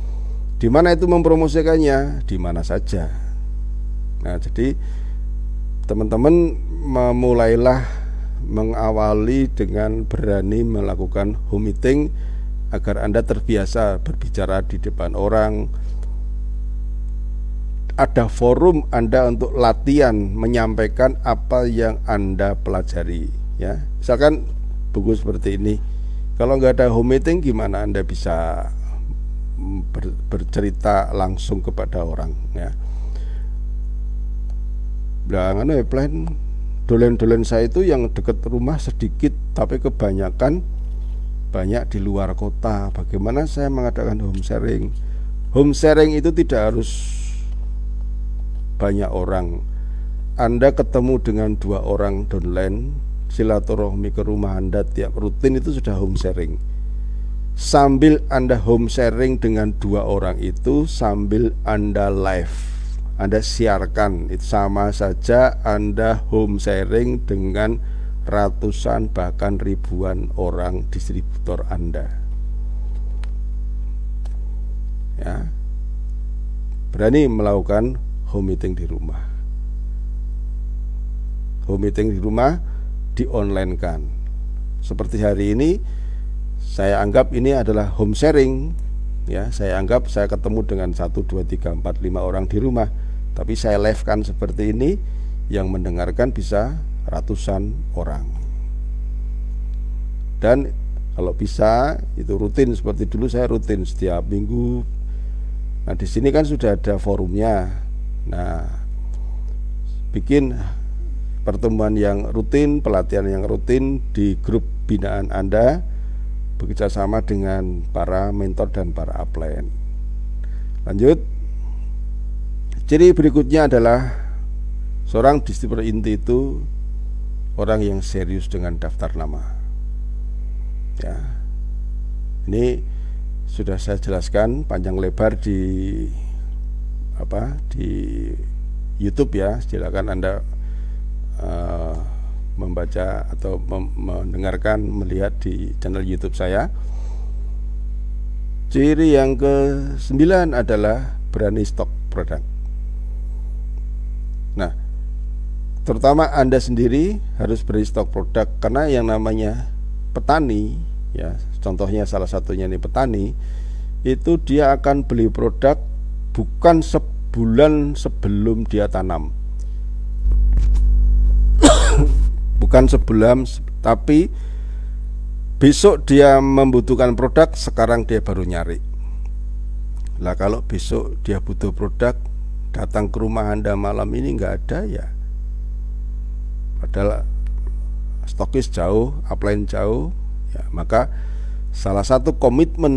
[SPEAKER 1] Di mana itu mempromosikannya? Di mana saja. Nah, jadi teman-teman mulailah mengawali dengan berani melakukan home meeting agar Anda terbiasa berbicara di depan orang. Ada forum Anda untuk latihan menyampaikan apa yang Anda pelajari, ya. Misalkan buku seperti ini, kalau nggak ada home meeting gimana Anda bisa bercerita langsung kepada orang, ya. Belakangan plan dolen-dolen saya itu yang dekat rumah sedikit, tapi kebanyakan banyak di luar kota. Bagaimana saya mengadakan home sharing? Home sharing itu tidak harus banyak orang. Anda ketemu dengan 2 orang downline, silaturahmi ke rumah Anda tiap rutin, itu sudah home sharing. Sambil Anda home sharing dengan 2 orang itu, sambil Anda live, Anda siarkan, itu sama saja Anda home sharing dengan ratusan bahkan ribuan orang distributor Anda. Ya, berani melakukan home meeting di rumah. Home meeting di rumah di online kan. Seperti hari ini, saya anggap ini adalah home sharing, ya. Saya anggap saya ketemu dengan 1, 2, 3, 4, 5 orang di rumah, tapi saya live kan seperti ini, yang mendengarkan bisa ratusan orang. Dan kalau bisa itu rutin, seperti dulu saya rutin setiap minggu. Nah, di sini kan sudah ada forumnya. Nah, bikin pertemuan yang rutin, pelatihan yang rutin di grup binaan Anda, bekerjasama dengan para mentor dan para upline. Lanjut. Ciri berikutnya adalah seorang distributor inti itu orang yang serius dengan daftar nama. Ya, ini sudah saya jelaskan panjang lebar di YouTube, ya. Silakan Anda membaca atau mendengarkan, melihat di channel YouTube saya. Ciri yang ke-9 adalah berani stok produk. Nah, terutama Anda sendiri harus berani stok produk, karena yang namanya petani, ya, contohnya salah satunya ini petani, itu dia akan beli produk bukan sebulan sebelum dia tanam. Bukan sebulan, tapi besok dia membutuhkan produk, sekarang dia baru nyari. Lah kalau besok dia butuh produk, datang ke rumah Anda malam ini nggak ada ya, padahal stokis jauh, upline jauh, ya maka salah satu komitmen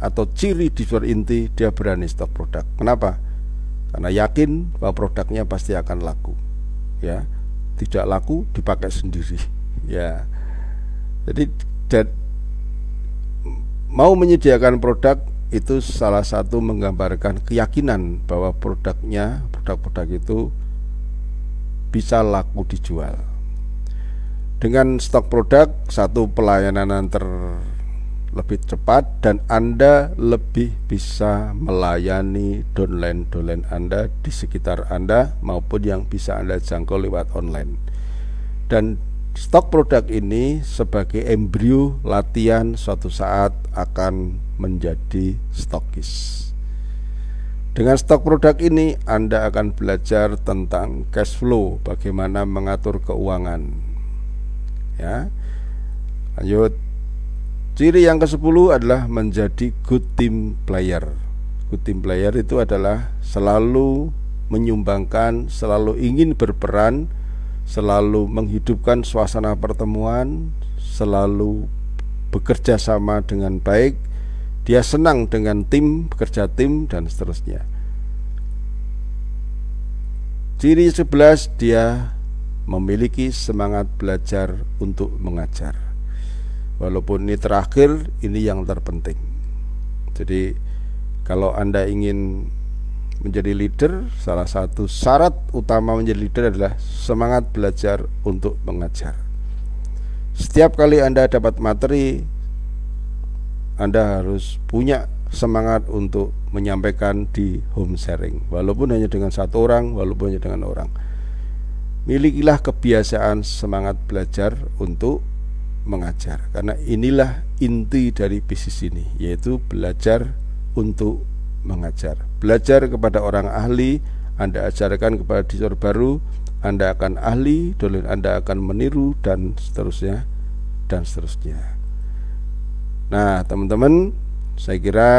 [SPEAKER 1] atau ciri dealer inti dia berani stok produk. Kenapa? Karena yakin bahwa produknya pasti akan laku. Ya, tidak laku dipakai sendiri. Ya, jadi mau menyediakan produk itu salah satu menggambarkan keyakinan bahwa produk-produk itu bisa laku dijual. Dengan stok produk, satu pelayanan lebih cepat dan Anda lebih bisa melayani downline Anda di sekitar Anda maupun yang bisa Anda jangkau lewat online. Dan stok produk ini sebagai embrio latihan suatu saat akan menjadi stokis. Dengan stok produk ini Anda akan belajar tentang cash flow, bagaimana mengatur keuangan. Ya. Lanjut. Ciri yang ke-10 adalah menjadi good team player. Good team player itu adalah selalu menyumbangkan, selalu ingin berperan, selalu menghidupkan suasana pertemuan, selalu bekerja sama dengan baik. Dia senang dengan tim, bekerja tim, dan seterusnya. Ciri 11, dia memiliki semangat belajar untuk mengajar. Walaupun ini terakhir, ini yang terpenting. Jadi kalau Anda ingin menjadi leader, salah satu syarat utama menjadi leader adalah semangat belajar untuk mengajar. Setiap kali Anda dapat materi, Anda harus punya semangat untuk menyampaikan di home sharing, walaupun hanya dengan satu orang, walaupun hanya dengan orang. Milikilah kebiasaan semangat belajar untuk mengajar, karena inilah inti dari bisnis ini, yaitu belajar untuk mengajar. Belajar kepada orang ahli, Anda ajarkan kepada dealer baru, Anda akan ahli, downline Anda akan meniru, dan seterusnya, dan seterusnya. Nah teman-teman, saya kira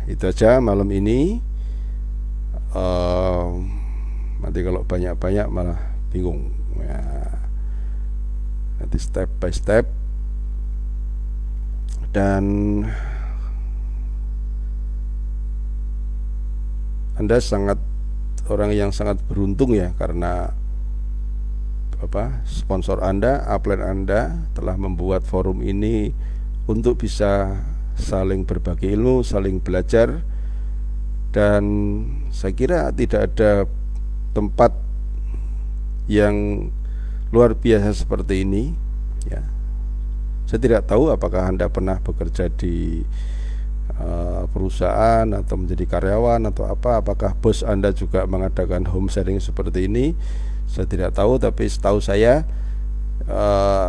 [SPEAKER 1] itu aja malam ini. Nanti kalau banyak-banyak malah bingung ya. Nanti step by step. Dan Anda orang yang sangat beruntung ya, karena sponsor Anda, upline Anda telah membuat forum ini untuk bisa saling berbagi ilmu, saling belajar. Dan saya kira tidak ada tempat yang luar biasa seperti ini ya. Saya tidak tahu apakah Anda pernah bekerja di perusahaan atau menjadi karyawan atau apakah bos Anda juga mengadakan home sharing seperti ini. Saya tidak tahu, tapi setahu saya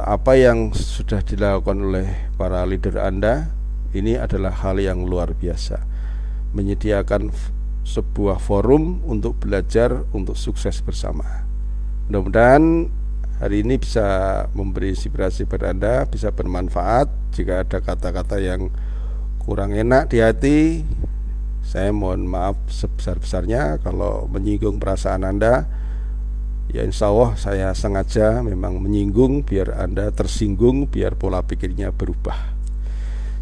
[SPEAKER 1] apa yang sudah dilakukan oleh para leader Anda ini adalah hal yang luar biasa. Menyediakan sebuah forum untuk belajar, untuk sukses bersama. Mudah-mudahan hari ini bisa memberi inspirasi pada Anda, bisa bermanfaat. Jika ada kata-kata yang kurang enak di hati, saya mohon maaf sebesar-besarnya. Kalau menyinggung perasaan Anda, ya insya Allah saya sengaja memang menyinggung biar Anda tersinggung, biar pola pikirnya berubah.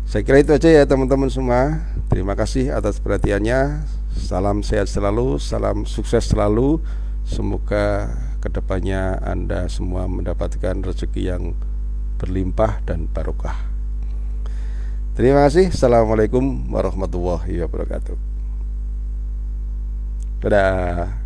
[SPEAKER 1] Saya kira itu aja ya teman-teman semua. Terima kasih atas perhatiannya. Salam sehat selalu, salam sukses selalu. Semoga kedepannya Anda semua mendapatkan rezeki yang berlimpah dan barokah. Terima kasih. Assalamualaikum warahmatullahi wabarakatuh. Dadah.